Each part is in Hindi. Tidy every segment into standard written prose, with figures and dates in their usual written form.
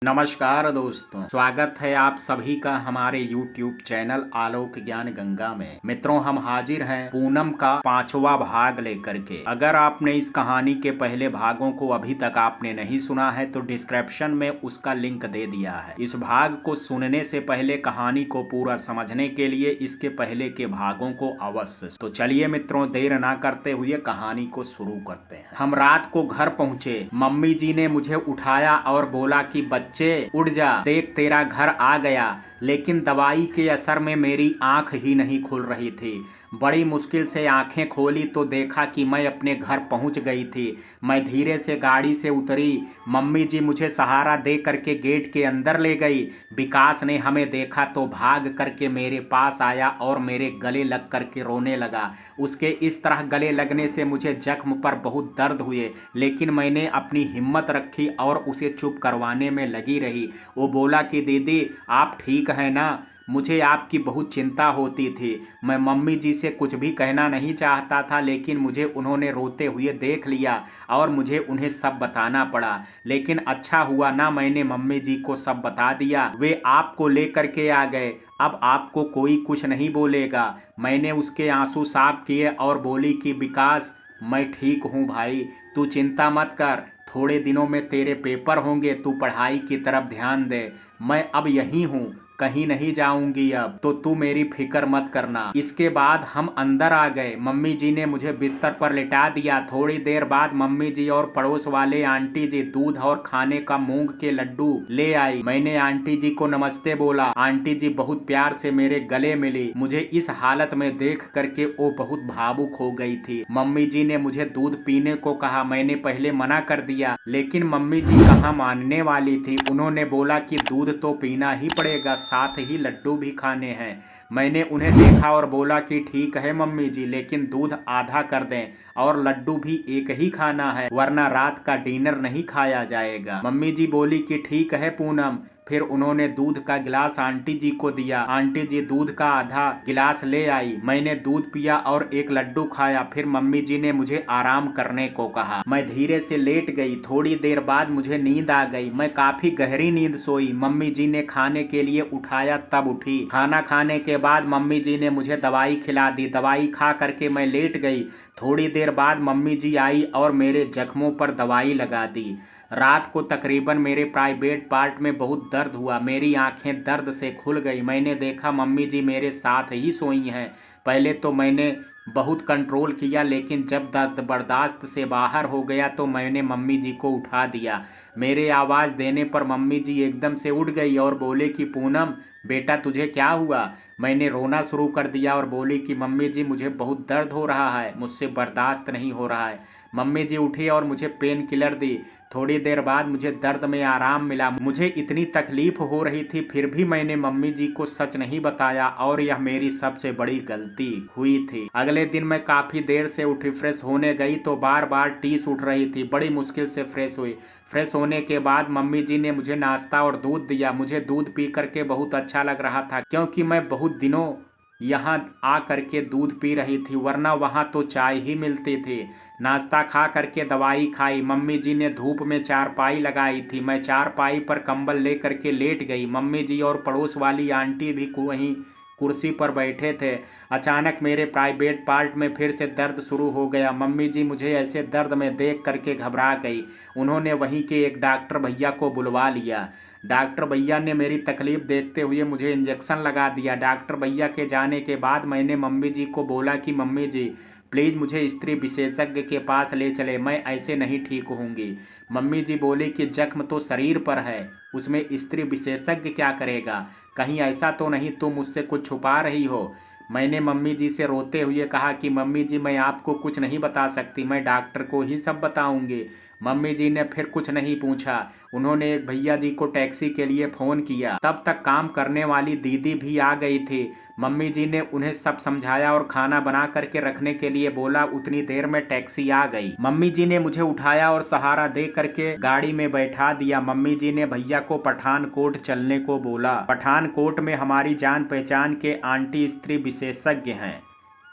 नमस्कार दोस्तों, स्वागत है आप सभी का हमारे YouTube चैनल आलोक ज्ञान गंगा में। मित्रों, हम हाजिर हैं पूनम का 5वां भाग लेकर के। अगर आपने इस कहानी के पहले भागों को अभी तक आपने नहीं सुना है तो डिस्क्रिप्शन में उसका लिंक दे दिया है। इस भाग को सुनने से पहले कहानी को पूरा समझने के लिए इसके पहले के भागों को अवश्य। तो चलिए मित्रों, देर ना करते हुए कहानी को शुरू करते हैं। हम रात को घर पहुँचे। मम्मी जी ने मुझे उठाया और बोला कि बच्चे उठ जा, देख तेरा घर आ गया। लेकिन दवाई के असर में मेरी आंख ही नहीं खुल रही थी। बड़ी मुश्किल से आंखें खोली तो देखा कि मैं अपने घर पहुंच गई थी। मैं धीरे से गाड़ी से उतरी। मम्मी जी मुझे सहारा दे करके गेट के अंदर ले गई। विकास ने हमें देखा तो भाग करके मेरे पास आया और मेरे गले लग करके रोने लगा। उसके इस तरह गले लगने से मुझे जख्म पर बहुत दर्द हुए, लेकिन मैंने अपनी हिम्मत रखी और उसे चुप करवाने में लगी रही। वो बोला कि दीदी आप ठीक है ना, मुझे आपकी बहुत चिंता होती थी। मैं मम्मी जी से कुछ भी कहना नहीं चाहता था, लेकिन मुझे उन्होंने रोते हुए देख लिया और मुझे उन्हें सब बताना पड़ा। लेकिन अच्छा हुआ ना, मैंने मम्मी जी को सब बता दिया। वे आपको लेकर के आ गए। अब आपको कोई कुछ नहीं बोलेगा। मैंने उसके आंसू साफ किए और बोली कि विकास, मैं ठीक हूँ भाई, तू चिंता मत कर। थोड़े दिनों में तेरे पेपर होंगे, तू पढ़ाई की तरफ ध्यान दे। मैं अब यहीं हूँ, कहीं नहीं जाऊंगी अब, तो तू मेरी फिक्र मत करना। इसके बाद हम अंदर आ गए। मम्मी जी ने मुझे बिस्तर पर लिटा दिया। थोड़ी देर बाद मम्मी जी और पड़ोस वाले आंटी जी दूध और खाने का मूंग के लड्डू ले आई। मैंने आंटी जी को नमस्ते बोला। आंटी जी बहुत प्यार से मेरे गले मिली। मुझे इस हालत में देख करके वो बहुत भावुक हो गई थी। मम्मी जी ने मुझे दूध पीने को कहा। मैंने पहले मना कर दिया, लेकिन मम्मी जी कहाँ मानने वाली थी। उन्होंने बोला कि दूध तो पीना ही पड़ेगा, साथ ही लड्डू भी खाने हैं। मैंने उन्हें देखा और बोला कि ठीक है मम्मी जी, लेकिन दूध आधा कर दें और लड्डू भी एक ही खाना है, वरना रात का डिनर नहीं खाया जाएगा। मम्मी जी बोली कि ठीक है पूनम। फिर उन्होंने दूध का गिलास आंटी जी को दिया। आंटी जी दूध का आधा गिलास ले आई। मैंने दूध पिया और एक लड्डू खाया। फिर मम्मी जी ने मुझे आराम करने को कहा। मैं धीरे से लेट गई। थोड़ी देर बाद मुझे नींद आ गई। मैं काफी गहरी नींद सोई। मम्मी जी ने खाने के लिए उठाया तब उठी। खाना खाने के बाद मम्मी जी ने मुझे दवाई खिला दी। दवाई खा करके मैं लेट गई। थोड़ी देर बाद मम्मी जी आई और मेरे जख्मों पर दवाई लगा दी। रात को तकरीबन मेरे प्राइवेट पार्ट में बहुत दर्द हुआ। मेरी आंखें दर्द से खुल गई। मैंने देखा मम्मी जी मेरे साथ ही सोई हैं। पहले तो मैंने बहुत कंट्रोल किया, लेकिन जब दर्द बर्दाश्त से बाहर हो गया तो मैंने मम्मी जी को उठा दिया। मेरे आवाज़ देने पर मम्मी जी एकदम से उठ गई और बोले कि पूनम बेटा तुझे क्या हुआ। मैंने रोना शुरू कर दिया और बोली कि मम्मी जी मुझे बहुत दर्द हो रहा है, मुझसे बर्दाश्त नहीं हो रहा है। मम्मी जी उठी और मुझे पेन किलर दी। थोड़ी देर बाद मुझे दर्द में आराम मिला। मुझे इतनी तकलीफ हो रही थी, फिर भी मैंने मम्मी जी को सच नहीं बताया और यह मेरी सबसे बड़ी गलती हुई थी। अगले दिन मैं काफ़ी देर से उठी। फ्रेश होने गई तो बार बार टीस उठ रही थी। बड़ी मुश्किल से फ्रेश हुई। फ्रेश होने के बाद मम्मी जी ने मुझे नाश्ता और दूध दिया। मुझे दूध पी करके बहुत अच्छा लग रहा था, क्योंकि मैं बहुत दिनों यहाँ आ करके दूध पी रही थी, वरना वहाँ तो चाय ही मिलती थी। नाश्ता खा करके दवाई खाई। मम्मी जी ने धूप में चारपाई लगाई थी। मैं चारपाई पर कंबल ले करके लेट गई। मम्मी जी और पड़ोस वाली आंटी भी वहीं कुर्सी पर बैठे थे। अचानक मेरे प्राइवेट पार्ट में फिर से दर्द शुरू हो गया। मम्मी जी मुझे ऐसे दर्द में देख करके घबरा गई। उन्होंने वहीं के एक डॉक्टर भैया को बुलवा लिया। डॉक्टर भैया ने मेरी तकलीफ देखते हुए मुझे इंजेक्शन लगा दिया। डॉक्टर भैया के जाने के बाद मैंने मम्मी जी को बोला कि मम्मी जी प्लीज़ मुझे स्त्री विशेषज्ञ के पास ले चले, मैं ऐसे नहीं ठीक होंगी। मम्मी जी बोली कि जख्म तो शरीर पर है, उसमें स्त्री विशेषज्ञ क्या करेगा। कहीं ऐसा तो नहीं तुम मुझसे कुछ छुपा रही हो। मैंने मम्मी जी से रोते हुए कहा कि मम्मी जी मैं आपको कुछ नहीं बता सकती, मैं डॉक्टर को ही सब बताऊंगी। मम्मी जी ने फिर कुछ नहीं पूछा। उन्होंने एक भैया जी को टैक्सी के लिए फ़ोन किया। तब तक काम करने वाली दीदी भी आ गई थी। मम्मी जी ने उन्हें सब समझाया और खाना बना करके रखने के लिए बोला। उतनी देर में टैक्सी आ गई। मम्मी जी ने मुझे उठाया और सहारा दे करके गाड़ी में बैठा दिया। मम्मी जी ने भैया को पठानकोट चलने को बोला। पठानकोट में हमारी जान पहचान के आंटी स्त्री विशेषज्ञ हैं।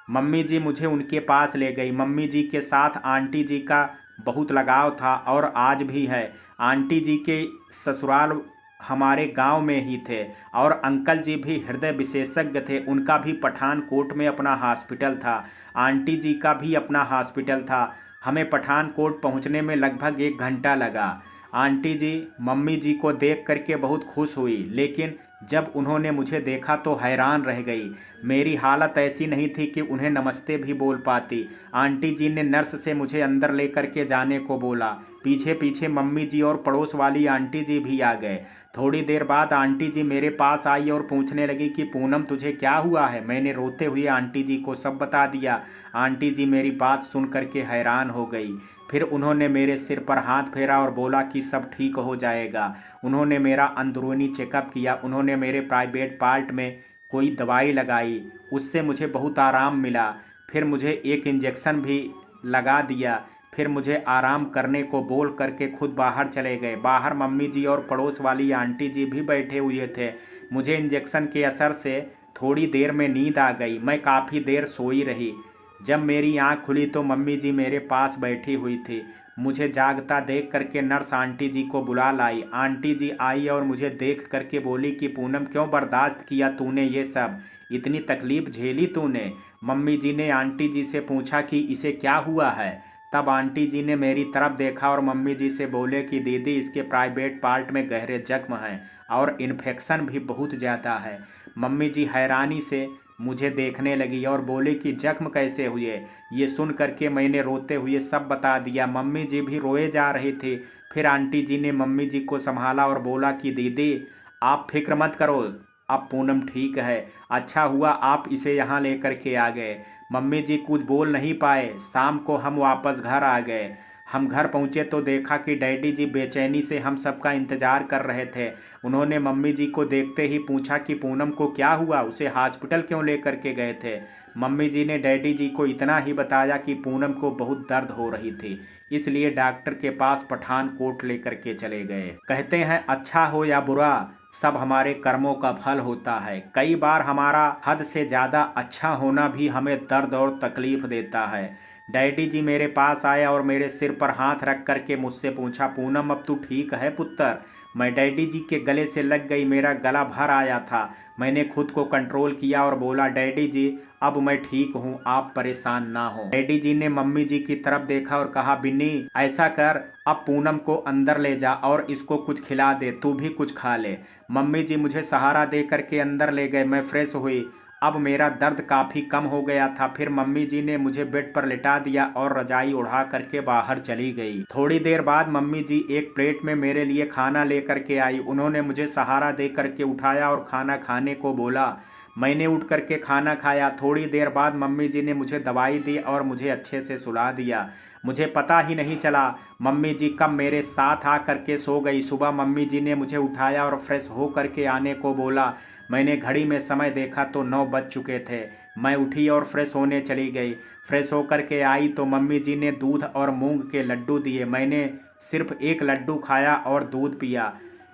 मम्मी जी मुझे उनके पास ले गई। मम्मी जी के साथ आंटी जी का बहुत लगाव था और आज भी है। आंटी जी के ससुराल हमारे गांव में ही थे और अंकल जी भी हृदय विशेषज्ञ थे। उनका भी पठानकोट में अपना हॉस्पिटल था। आंटी जी का भी अपना हॉस्पिटल था। हमें पठानकोट पहुंचने में लगभग 1 घंटा लगा। आंटी जी मम्मी जी को देख करके बहुत खुश हुई, लेकिन जब उन्होंने मुझे देखा तो हैरान रह गई। मेरी हालत ऐसी नहीं थी कि उन्हें नमस्ते भी बोल पाती। आंटी जी ने नर्स से मुझे अंदर लेकर के जाने को बोला। पीछे पीछे मम्मी जी और पड़ोस वाली आंटी जी भी आ गए। थोड़ी देर बाद आंटी जी मेरे पास आई और पूछने लगी कि पूनम तुझे क्या हुआ है। मैंने रोते हुए आंटी जी को सब बता दिया। आंटी जी मेरी बात सुन करके हैरान हो गई। फिर उन्होंने मेरे सिर पर हाथ फेरा और बोला कि सब ठीक हो जाएगा। उन्होंने मेरा अंदरूनी चेकअप किया। उन्होंने मेरे प्राइवेट पार्ट में कोई दवाई लगाई, उससे मुझे बहुत आराम मिला। फिर मुझे एक इंजेक्शन भी लगा दिया। फिर मुझे आराम करने को बोल करके खुद बाहर चले गए। बाहर मम्मी जी और पड़ोस वाली आंटी जी भी बैठे हुए थे। मुझे इंजेक्शन के असर से थोड़ी देर में नींद आ गई। मैं काफ़ी देर सोई रही। जब मेरी आँख खुली तो मम्मी जी मेरे पास बैठी हुई थी। मुझे जागता देख करके नर्स आंटी जी को बुला लाई। आंटी जी आई और मुझे देख करके बोली कि पूनम क्यों बर्दाश्त किया तूने ये सब, इतनी तकलीफ़ झेली तूने। मम्मी जी ने आंटी जी से पूछा कि इसे क्या हुआ है। तब आंटी जी ने मेरी तरफ देखा और मम्मी जी से बोले कि दीदी इसके प्राइवेट पार्ट में गहरे जख्म हैं और इन्फेक्शन भी बहुत ज़्यादा है। मम्मी जी हैरानी से मुझे देखने लगी और बोली कि जख्म कैसे हुए। ये सुन करके मैंने रोते हुए सब बता दिया। मम्मी जी भी रोए जा रही थी। फिर आंटी जी ने मम्मी जी को संभाला और बोला कि दीदी आप फिक्र मत करो, अब पूनम ठीक है। अच्छा हुआ आप इसे यहाँ लेकर के आ गए। मम्मी जी कुछ बोल नहीं पाए। शाम को हम वापस घर आ गए। हम घर पहुँचे तो देखा कि डैडी जी बेचैनी से हम सबका इंतज़ार कर रहे थे। उन्होंने मम्मी जी को देखते ही पूछा कि पूनम को क्या हुआ, उसे हॉस्पिटल क्यों लेकर के गए थे। मम्मी जी ने डैडी जी को इतना ही बताया कि पूनम को बहुत दर्द हो रही थी, इसलिए डॉक्टर के पास पठानकोट लेकर के चले गए। कहते हैं अच्छा हो या बुरा, सब हमारे कर्मों का फल होता है। कई बार हमारा हद से ज़्यादा अच्छा होना भी हमें दर्द और तकलीफ़ देता है। डैडी जी मेरे पास आए और मेरे सिर पर हाथ रख करके मुझसे पूछा पूनम अब तू ठीक है पुत्र। मैं डैडी जी के गले से लग गई। मेरा गला भर आया था। मैंने खुद को कंट्रोल किया और बोला डैडी जी अब मैं ठीक हूँ, आप परेशान ना हो। डैडी जी ने मम्मी जी की तरफ देखा और कहा बिन्नी ऐसा कर, अब पूनम को अंदर ले जा और इसको कुछ खिला दे, तू भी कुछ खा ले। मम्मी जी मुझे सहारा दे करके अंदर ले गए। मैं फ्रेश हुई। अब मेरा दर्द काफ़ी कम हो गया था। फिर मम्मी जी ने मुझे बेड पर लिटा दिया और रजाई उड़ा करके बाहर चली गई। थोड़ी देर बाद मम्मी जी एक प्लेट में मेरे लिए खाना लेकर के आई। उन्होंने मुझे सहारा दे करके उठाया और खाना खाने को बोला। मैंने उठ करके खाना खाया। थोड़ी देर बाद मम्मी जी ने मुझे दवाई दी और मुझे अच्छे से सुला दिया। मुझे पता ही नहीं चला मम्मी जी कब मेरे साथ आ करके सो गई। सुबह मम्मी जी ने मुझे उठाया और फ्रेश हो करके आने को बोला। मैंने घड़ी में समय देखा तो 9 बज चुके थे। मैं उठी और फ्रेश होने चली गई। फ्रेश होकर के आई तो मम्मी जी ने दूध और मूंग के लड्डू दिए। मैंने सिर्फ एक लड्डू खाया और दूध पिया।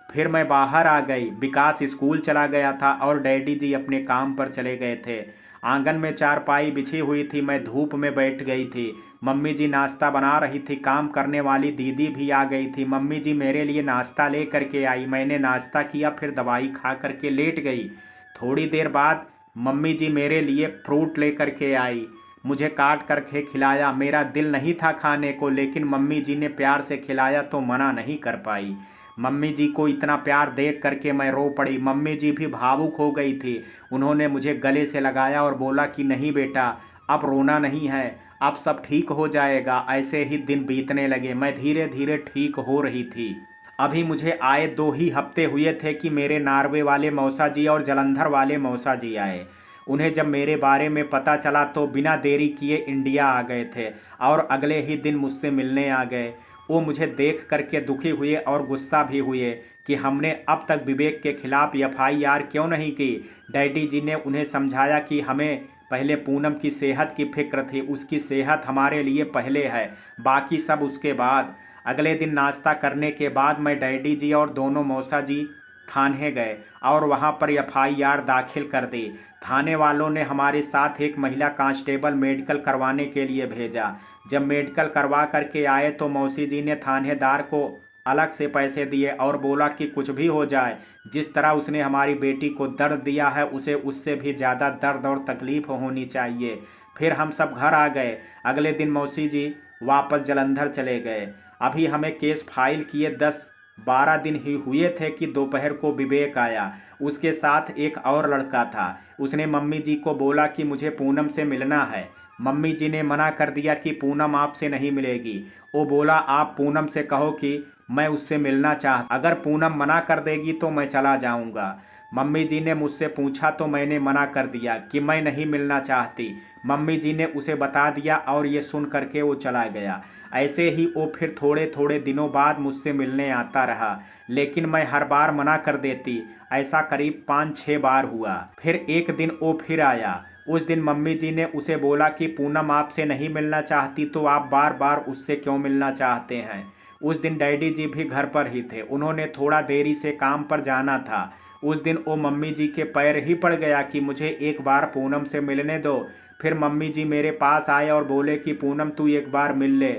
फिर मैं बाहर आ गई। विकास स्कूल चला गया था और डैडी जी अपने काम पर चले गए थे। आंगन में चारपाई बिछी हुई थी। मैं धूप में बैठ गई थी। मम्मी जी नाश्ता बना रही थी। काम करने वाली दीदी भी आ गई थी। मम्मी जी मेरे लिए नाश्ता ले करके आई। मैंने नाश्ता किया, फिर दवाई खा करके लेट गई। थोड़ी देर बाद मम्मी जी मेरे लिए फ्रूट ले करके आई। मुझे काट करके खिलाया। मेरा दिल नहीं था खाने को, लेकिन मम्मी जी ने प्यार से खिलाया तो मना नहीं कर पाई। मम्मी जी को इतना प्यार देख करके मैं रो पड़ी। मम्मी जी भी भावुक हो गई थी। उन्होंने मुझे गले से लगाया और बोला कि नहीं बेटा अब रोना नहीं है, अब सब ठीक हो जाएगा। ऐसे ही दिन बीतने लगे। मैं धीरे धीरे ठीक हो रही थी। अभी मुझे आए 2 ही हफ्ते हुए थे कि मेरे नार्वे वाले मौसा जी और जलंधर वाले मौसा जी आए। उन्हें जब मेरे बारे में पता चला तो बिना देरी किए इंडिया आ गए थे और अगले ही दिन मुझसे मिलने आ गए। वो मुझे देख करके दुखी हुए और गुस्सा भी हुए कि हमने अब तक विवेक के खिलाफ FIR क्यों नहीं की। डैडी जी ने उन्हें समझाया कि हमें पहले पूनम की सेहत की फिक्र थी, उसकी सेहत हमारे लिए पहले है, बाकी सब उसके बाद। अगले दिन नाश्ता करने के बाद मैं डैडी जी और दोनों मौसा जी थाने गए और वहां पर FIR दाखिल कर दी। थाने वालों ने हमारे साथ एक महिला कांस्टेबल मेडिकल करवाने के लिए भेजा। जब मेडिकल करवा करके आए तो मौसी जी ने थानेदार को अलग से पैसे दिए और बोला कि कुछ भी हो जाए, जिस तरह उसने हमारी बेटी को दर्द दिया है उसे उससे भी ज़्यादा दर्द और तकलीफ होनी चाहिए। फिर हम सब घर आ गए। अगले दिन मौसी जी वापस जलंधर चले गए। अभी हमें केस फाइल किए 10-12 दिन ही हुए थे कि दोपहर को विवेक आया। उसके साथ एक और लड़का था। उसने मम्मी जी को बोला कि मुझे पूनम से मिलना है। मम्मी जी ने मना कर दिया कि पूनम आपसे नहीं मिलेगी। वो बोला आप पूनम से कहो कि मैं उससे मिलना अगर पूनम मना कर देगी तो मैं चला जाऊंगा। मम्मी जी ने मुझसे पूछा तो मैंने मना कर दिया कि मैं नहीं मिलना चाहती। मम्मी जी ने उसे बता दिया और ये सुन करके वो चला गया। ऐसे ही वो फिर थोड़े थोड़े दिनों बाद मुझसे मिलने आता रहा, लेकिन मैं हर बार मना कर देती। ऐसा करीब 5-6 बार हुआ। फिर एक दिन वो फिर आया। उस दिन मम्मी जी ने उसे बोला कि पूनम आपसे नहीं मिलना चाहती तो आप बार बार उससे क्यों मिलना चाहते हैं। उस दिन डैडी जी भी घर पर ही थे। उन्होंने थोड़ा देरी से काम पर जाना था। उस दिन वो मम्मी जी के पैर ही पड़ गया कि मुझे एक बार पूनम से मिलने दो। फिर मम्मी जी मेरे पास आए और बोले कि पूनम तू एक बार मिल ले,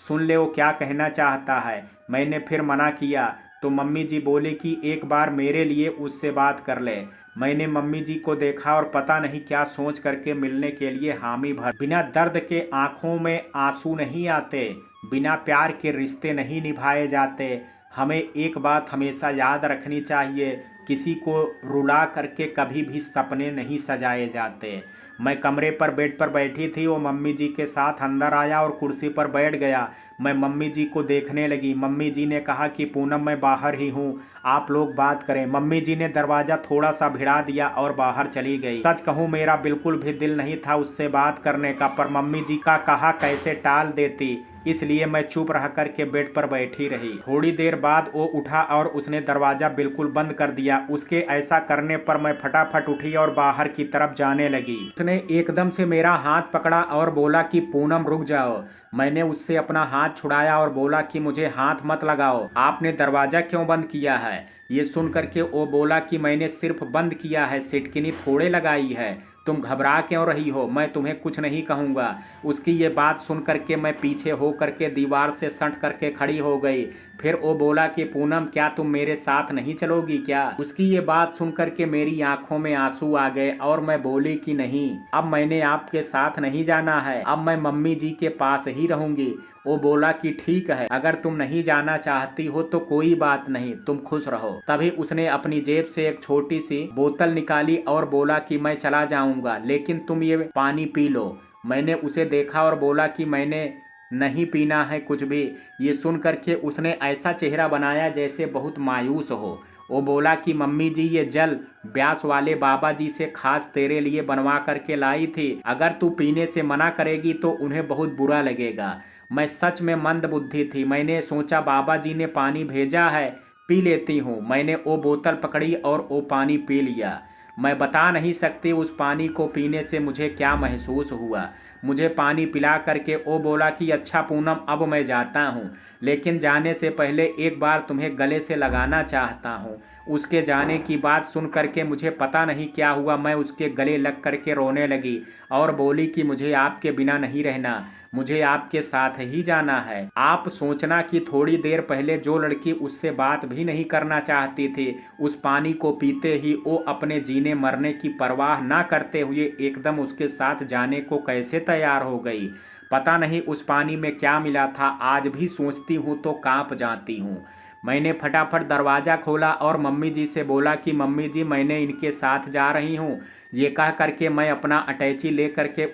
सुन ले वो क्या कहना चाहता है। मैंने फिर मना किया तो मम्मी जी बोली कि एक बार मेरे लिए उससे बात कर ले। मैंने मम्मी जी को देखा और पता नहीं क्या सोच करके मिलने के लिए हामी भर। बिना दर्द के आंखों में आंसू नहीं आते, बिना प्यार के रिश्ते नहीं निभाए जाते। हमें एक बात हमेशा याद रखनी चाहिए, किसी को रुला करके कभी भी सपने नहीं सजाए जाते। मैं कमरे पर बेड पर बैठी थी, वो मम्मी जी के साथ अंदर आया और कुर्सी पर बैठ गया। मैं मम्मी जी को देखने लगी। मम्मी जी ने कहा कि पूनम मैं बाहर ही हूँ, आप लोग बात करें। मम्मी जी ने दरवाज़ा थोड़ा सा भिड़ा दिया और बाहर चली गई। सच कहूँ मेरा बिल्कुल भी दिल नहीं था उससे बात करने का, पर मम्मी जी का कहा कैसे टाल देती, इसलिए मैं चुप रह करके बेड पर बैठी रही। थोड़ी देर बाद वो उठा और उसने दरवाज़ा बिल्कुल बंद कर दिया। उसके ऐसा करने पर मैं फटाफट उठी और बाहर की तरफ जाने लगी। उसने एकदम से मेरा हाथ पकड़ा और बोला कि पूनम रुक जाओ। मैंने उससे अपना हाथ छुड़ाया और बोला कि मुझे हाथ मत लगाओ, आपने दरवाज़ा क्यों बंद किया है। ये सुन करके वो बोला कि मैंने सिर्फ बंद किया है, सिटकिनी थोड़े लगाई है, तुम घबरा क्यों रही हो, मैं तुम्हें कुछ नहीं कहूँगा। उसकी ये बात सुन करके मैं पीछे हो करके दीवार से सट करके खड़ी हो गई। फिर वो बोला कि पूनम क्या तुम मेरे साथ नहीं चलोगी क्या। उसकी ये बात सुन करके मेरी आंखों में आंसू आ गए और मैं बोली कि नहीं, अब मैंने आपके साथ नहीं जाना है, अब मैं मम्मी जी के पास ही रहूंगी। वो बोला कि ठीक है, अगर तुम नहीं जाना चाहती हो तो कोई बात नहीं, तुम खुश रहो। तभी उसने अपनी जेब से एक छोटी सी बोतल निकाली और बोला कि मैं चला जाऊंगा, लेकिन तुम ये पानी पी लो। मैंने उसे देखा और बोला कि मैंने नहीं पीना है कुछ भी। ये सुन करके उसने ऐसा चेहरा बनाया जैसे बहुत मायूस हो। वो बोला कि मम्मी जी ये जल ब्यास वाले बाबा जी से खास तेरे लिए बनवा करके लाई थी, अगर तू पीने से मना करेगी तो उन्हें बहुत बुरा लगेगा। मैं सच में मंद बुद्धि थी, मैंने सोचा बाबा जी ने पानी भेजा है, पी लेती हूँ। मैंने वो बोतल पकड़ी और वो पानी पी लिया। मैं बता नहीं सकती उस पानी को पीने से मुझे क्या महसूस हुआ। मुझे पानी पिला करके वो बोला कि अच्छा पूनम अब मैं जाता हूँ, लेकिन जाने से पहले एक बार तुम्हें गले से लगाना चाहता हूँ। उसके जाने की बात सुन करके मुझे पता नहीं क्या हुआ, मैं उसके गले लग करके रोने लगी और बोली कि मुझे आपके बिना नहीं रहना, मुझे आपके साथ ही जाना है। आप सोचना कि थोड़ी देर पहले जो लड़की उससे बात भी नहीं करना चाहती थी, उस पानी को पीते ही वो अपने जीने मरने की परवाह ना करते हुए एकदम उसके साथ जाने को कैसे तैयार हो गई। पता नहीं उस पानी में क्या मिला था, आज भी सोचती हूँ तो कांप जाती हूँ। मैंने फटाफट दरवाज़ा खोला और मम्मी जी से बोला कि मम्मी जी मैंने इनके साथ जा रही हूँ। ये कह करके मैं अपना अटैची ले करके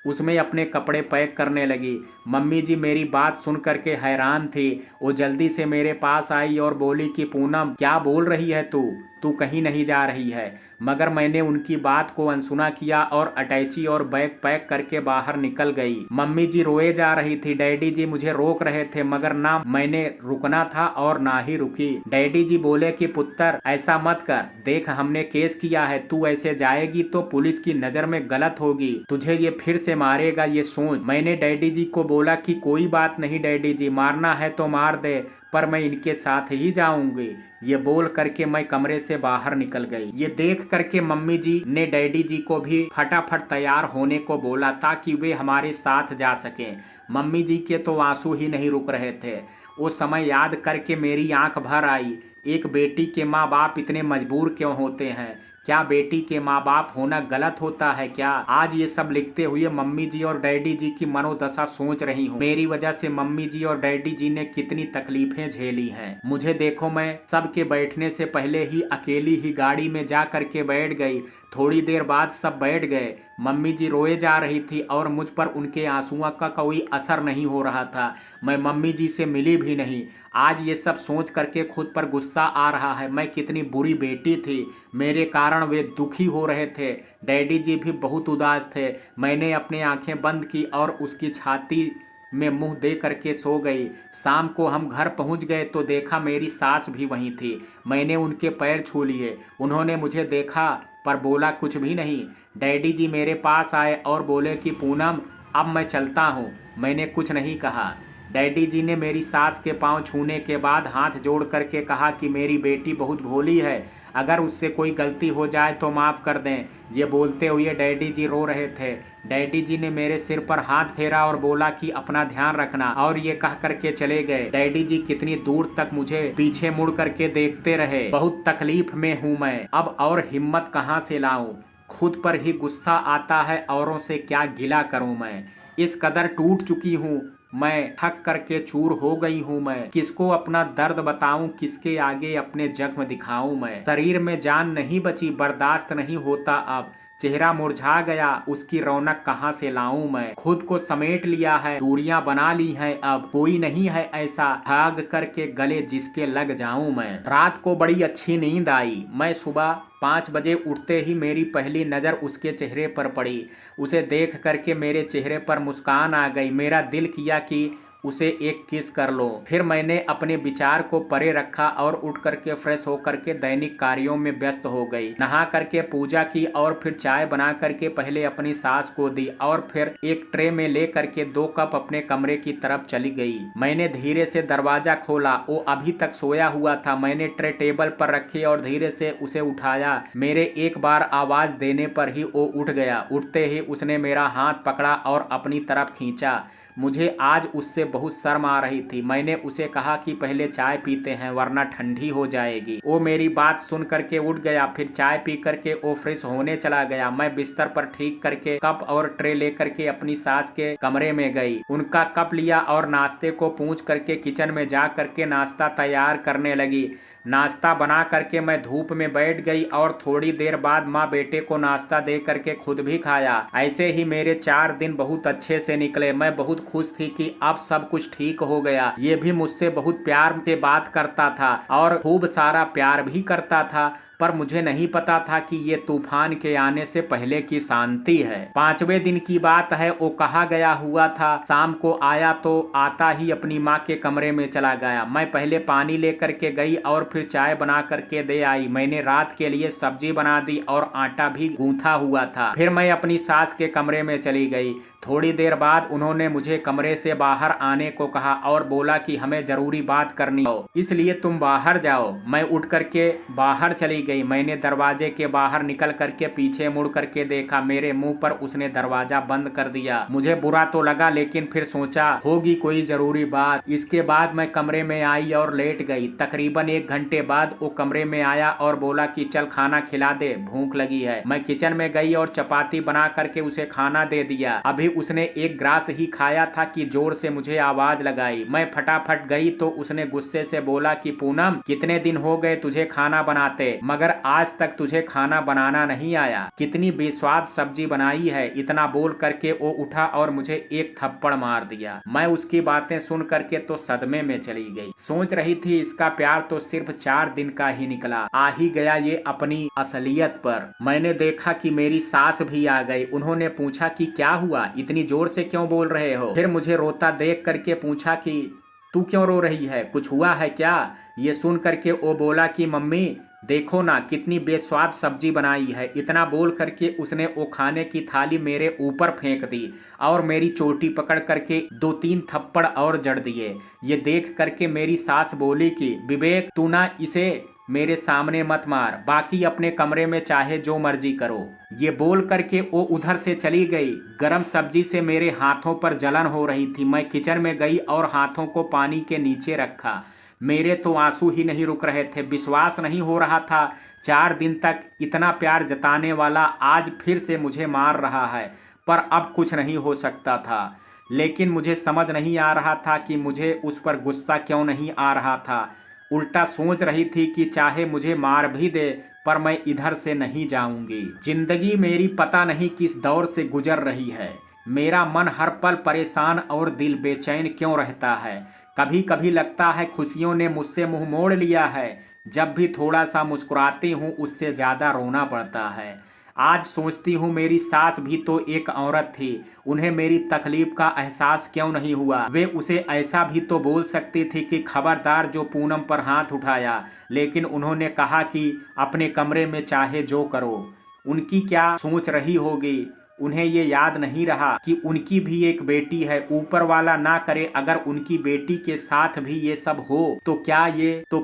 उसमें अपने कपड़े पैक करने लगी। मम्मी जी मेरी बात सुन करके हैरान थी। वो जल्दी से मेरे पास आई और बोली कि पूनम क्या बोल रही है तू कहीं नहीं जा रही है। मगर मैंने उनकी बात को अनसुना किया और अटैची और बैग पैक करके बाहर निकल गई। मम्मी जी रोए जा रही थी, डैडी जी मुझे रोक रहे थे, मगर ना मैंने रुकना था और ना ही रुकी। डैडी जी बोले कि पुत्र ऐसा मत कर, देख हमने केस किया है, तू ऐसे जाएगी तो पुलिस की नजर में गलत होगी, तुझे ये फिर से मारेगा, ये सोच। मैंने डैडी जी को बोला कि कोई बात नहीं डैडी जी, मारना है तो मार दे, पर मैं इनके साथ ही जाऊंगी। ये बोल करके मैं कमरे से बाहर निकल गई। ये देख करके मम्मी जी ने डैडी जी को भी फटाफट तैयार होने को बोला ताकि वे हमारे साथ जा सकें। मम्मी जी के तो आंसू ही नहीं रुक रहे थे। वो समय याद करके मेरी आंख भर आई। एक बेटी के माँ बाप इतने मजबूर क्यों होते हैं? क्या बेटी के माँ बाप होना गलत होता है क्या? आज ये सब लिखते हुए मम्मी जी और डैडी जी की मनोदशा सोच रही हूँ। मेरी वजह से मम्मी जी और डैडी जी ने कितनी तकलीफें झेली हैं। मुझे देखो, मैं सबके बैठने से पहले ही अकेली ही गाड़ी में जा करके बैठ गई। थोड़ी देर बाद सब बैठ गए। मम्मी जी रोए जा रही थी और मुझ पर उनके आंसुओं का कोई असर नहीं हो रहा था। मैं मम्मी जी से मिली भी नहीं। आज ये सब सोच करके खुद पर गुस्सा आ रहा है। मैं कितनी बुरी बेटी थी। मेरे कारण वे दुखी हो रहे थे। डैडी जी भी बहुत उदास थे। मैंने अपनी आंखें बंद की और उसकी छाती में मुंह दे करके सो गई। शाम को हम घर पहुंच गए तो देखा मेरी सास भी वहीं थी। मैंने उनके पैर छू लिए। उन्होंने मुझे देखा पर बोला कुछ भी नहीं। डैडी जी मेरे पास आए और बोले कि पूनम, अब मैं चलता हूँ। मैंने कुछ नहीं कहा। डैडी जी ने मेरी सास के पांव छूने के बाद हाथ जोड़ करके कहा कि मेरी बेटी बहुत भोली है, अगर उससे कोई गलती हो जाए तो माफ़ कर दें। ये बोलते हुए डैडी जी रो रहे थे। डैडी जी ने मेरे सिर पर हाथ फेरा और बोला कि अपना ध्यान रखना, और ये कह करके चले गए। डैडी जी कितनी दूर तक मुझे पीछे मुड़ करके देखते रहे। बहुत तकलीफ में हूँ मैं, अब और हिम्मत कहाँ से लाऊं? खुद पर ही गुस्सा आता है, औरों से क्या गिला करूं मैं? इस कदर टूट चुकी हूँ मैं, थक करके चूर हो गई हूँ मैं। किसको अपना दर्द बताऊं, किसके आगे अपने जख्म दिखाऊं मैं? शरीर में जान नहीं बची, बर्दाश्त नहीं होता अब। चेहरा मुरझा गया, उसकी रौनक कहाँ से लाऊं मैं? खुद को समेट लिया है, दूरियां बना ली हैं, अब कोई नहीं है ऐसा भाग करके गले जिसके लग जाऊं मैं। रात को बड़ी अच्छी नींद आई। मैं सुबह 5 बजे उठते ही मेरी पहली नज़र उसके चेहरे पर पड़ी। उसे देख करके मेरे चेहरे पर मुस्कान आ गई। मेरा दिल किया कि उसे एक किस कर लो। फिर मैंने अपने विचार को परे रखा और उठ करके फ्रेश होकर के दैनिक कार्यों में व्यस्त हो गई। नहा करके पूजा की और फिर चाय बना करके पहले अपनी सास को दी और फिर एक ट्रे में ले करके 2 कप अपने कमरे की तरफ चली गई। मैंने धीरे से दरवाजा खोला। वो अभी तक सोया हुआ था। मैंने ट्रे टेबल पर रखी और धीरे से उसे उठाया। मेरे एक बार आवाज देने पर ही वो उठ गया। उठते ही उसने मेरा हाथ पकड़ा और अपनी तरफ खींचा। मुझे आज उससे बहुत शर्म आ रही थी। मैंने उसे कहा कि पहले चाय पीते हैं वरना ठंडी हो जाएगी। वो मेरी बात सुन करके उठ गया। फिर चाय पी करके वो फ्रेश होने चला गया। मैं बिस्तर पर ठीक करके कप और ट्रे लेकर के अपनी सास के कमरे में गई। उनका कप लिया और नाश्ते को पूछ करके किचन में जा करके नाश्ता तैयार करने लगी। नाश्ता बना करके मैं धूप में बैठ गई और थोड़ी देर बाद माँ बेटे को नाश्ता दे करके खुद भी खाया। ऐसे ही मेरे 4 दिन बहुत अच्छे से निकले। मैं बहुत खुश थी कि अब सब कुछ ठीक हो गया। ये भी मुझसे बहुत प्यार से बात करता था और खूब सारा प्यार भी करता था, पर मुझे नहीं पता था कि ये तूफान के आने से पहले की शांति है। 5वें दिन की बात है। वो कहा गया हुआ था। शाम को आया तो आता ही अपनी माँ के कमरे में चला गया। मैं पहले पानी लेकर के गई और फिर चाय बना करके दे आई। मैंने रात के लिए सब्जी बना दी और आटा भी गूंथा हुआ था। फिर मैं अपनी सास के कमरे में चली गई। थोड़ी देर बाद उन्होंने मुझे कमरे से बाहर आने को कहा और बोला कि हमें जरूरी बात करनी हो, इसलिए तुम बाहर जाओ। मैं उठ करके बाहर चली गई। मैंने दरवाजे के बाहर निकल करके पीछे मुड़ करके देखा। मेरे मुंह पर उसने दरवाजा बंद कर दिया। मुझे बुरा तो लगा, लेकिन फिर सोचा होगी कोई जरूरी बात। इसके बाद मैं कमरे में आई और लेट गई। तकरीबन 1 घंटे बाद वो कमरे में आया और बोला कि चल खाना खिला दे, भूख लगी है। मैं किचन में गई और चपाती बना करके उसे खाना दे दिया। अभी उसने 1 ग्रास ही खाया था कि जोर से मुझे आवाज लगाई। मैं फटाफट गई तो उसने गुस्से से बोला कि पूनम, कितने दिन हो गए तुझे खाना बनाते, मगर आज तक तुझे खाना बनाना नहीं आया। कितनी बेस्वाद सब्जी बनाई है। इतना बोल करके वो उठा और मुझे एक थप्पड़ मार दिया। मैं उसकी बातें सुन करके तो सदमे में चली गई। सोच रही थी इसका प्यार तो सिर्फ 4 दिन का ही निकला, आ ही गया ये अपनी असलियत पर। मैंने देखा कि मेरी सास भी आ गई। उन्होंने पूछा कि क्या हुआ, इतनी जोर से क्यों बोल रहे हो? फिर मुझे रोता देख करके पूछा कि तू क्यों रो रही है, कुछ हुआ है क्या? ये सुन करके वो बोला कि मम्मी देखो ना कितनी बेस्वाद सब्जी बनाई है। इतना बोल करके उसने वो खाने की थाली मेरे ऊपर फेंक दी और मेरी चोटी पकड़ करके 2-3 थप्पड़ और जड़ दिए। ये देख करके मेरी सास बोली कि विवेक तू ना इसे मेरे सामने मत मार, बाकी अपने कमरे में चाहे जो मर्जी करो। ये बोल करके वो उधर से चली गई। गरम सब्जी से मेरे हाथों पर जलन हो रही थी। मैं किचन में गई और हाथों को पानी के नीचे रखा। मेरे तो आंसू ही नहीं रुक रहे थे। विश्वास नहीं हो रहा था 4 दिन तक इतना प्यार जताने वाला आज फिर से मुझे मार रहा है। पर अब कुछ नहीं हो सकता था। लेकिन मुझे समझ नहीं आ रहा था कि मुझे उस पर गुस्सा क्यों नहीं आ रहा था। उल्टा सोच रही थी कि चाहे मुझे मार भी दे पर मैं इधर से नहीं जाऊंगी। जिंदगी मेरी पता नहीं किस दौर से गुजर रही है। मेरा मन हर पल परेशान और दिल बेचैन क्यों रहता है। कभी कभी लगता है खुशियों ने मुझसे मुंह मोड़ लिया है। जब भी थोड़ा सा मुस्कुराती हूँ उससे ज़्यादा रोना पड़ता है। आज सोचती हूँ मेरी सास भी तो एक औरत थी, उन्हें मेरी तकलीफ का एहसास क्यों नहीं हुआ। वे उसे ऐसा भी तो बोल सकती थी कि खबरदार जो पूनम पर हाथ उठाया, लेकिन उन्होंने कहा कि अपने कमरे में चाहे जो करो। उनकी क्या सोच रही होगी। उन्हें ये याद नहीं रहा कि उनकी भी एक बेटी है। ऊपर वाला ना करे अगर उनकी बेटी के साथ भी ये सब हो तो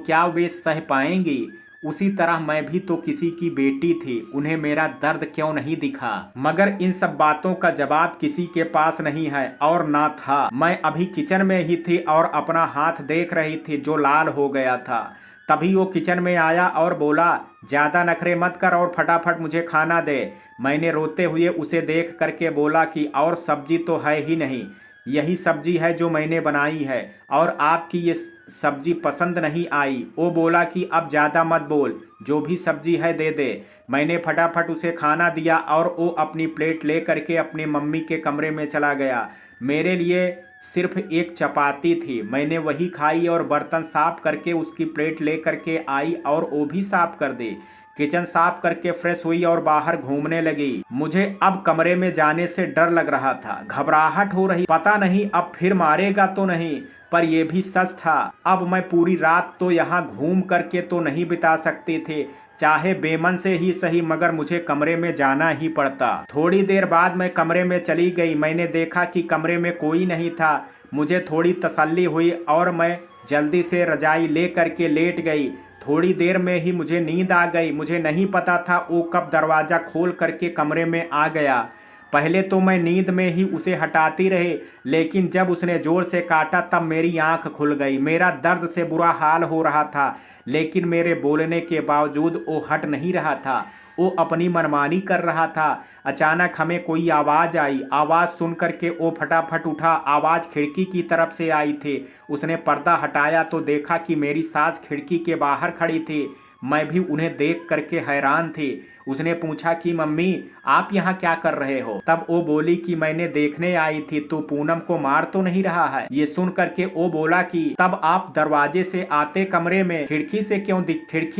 क्या वे सह पाएंगी। उसी तरह मैं भी तो किसी की बेटी थी, उन्हें मेरा दर्द क्यों नहीं दिखा। मगर इन सब बातों का जवाब किसी के पास नहीं है और ना था। मैं अभी किचन में ही थी और अपना हाथ देख रही थी जो लाल हो गया था। तभी वो किचन में आया और बोला ज़्यादा नखरे मत कर और फटाफट मुझे खाना दे। मैंने रोते हुए उसे देख करके बोला कि और सब्जी तो है ही नहीं, यही सब्जी है जो मैंने बनाई है और आपकी ये सब्जी पसंद नहीं आई। वो बोला कि अब ज़्यादा मत बोल, जो भी सब्जी है दे दे। मैंने फटाफट उसे खाना दिया और वो अपनी प्लेट ले करके अपनी मम्मी के कमरे में चला गया। मेरे लिए सिर्फ एक चपाती थी, मैंने वही खाई और बर्तन साफ करके उसकी प्लेट ले करके आई और वो भी साफ कर दी। किचन साफ करके फ्रेश हुई और बाहर घूमने लगी। मुझे अब कमरे में जाने से डर लग रहा था, घबराहट हो रही, पता नहीं अब फिर मारेगा तो नहीं। पर यह भी सच था, अब मैं पूरी रात तो यहाँ घूम करके तो नहीं बिता सकती थी, चाहे बेमन से ही सही मगर मुझे कमरे में जाना ही पड़ता। थोड़ी देर बाद मैं कमरे में चली गई। मैंने देखा कि कमरे में कोई नहीं था। मुझे थोड़ी तसल्ली हुई और मैं जल्दी से रजाई ले करके लेट गई। थोड़ी देर में ही मुझे नींद आ गई। मुझे नहीं पता था वो कब दरवाज़ा खोल करके कमरे में आ गया। पहले तो मैं नींद में ही उसे हटाती रही, लेकिन जब उसने जोर से काटा तब मेरी आंख खुल गई। मेरा दर्द से बुरा हाल हो रहा था, लेकिन मेरे बोलने के बावजूद वो हट नहीं रहा था। वो अपनी मनमानी कर रहा था। अचानक हमें कोई आवाज़ आई। आवाज़ सुन करके वो फटाफट उठा। आवाज़ खिड़की की तरफ से आई थी। उसने पर्दा हटाया तो देखा कि मेरी सास खिड़की के बाहर खड़ी थी। मैं भी उन्हें देख करके हैरान थी। उसने पूछा कि मम्मी आप यहाँ क्या कर रहे हो। तब वो बोली कि मैंने देखने आई थी तू पूनम को मार तो नहीं रहा है। ये सुन करके वो बोला कि तब आप दरवाजे से आते कमरे में खिड़की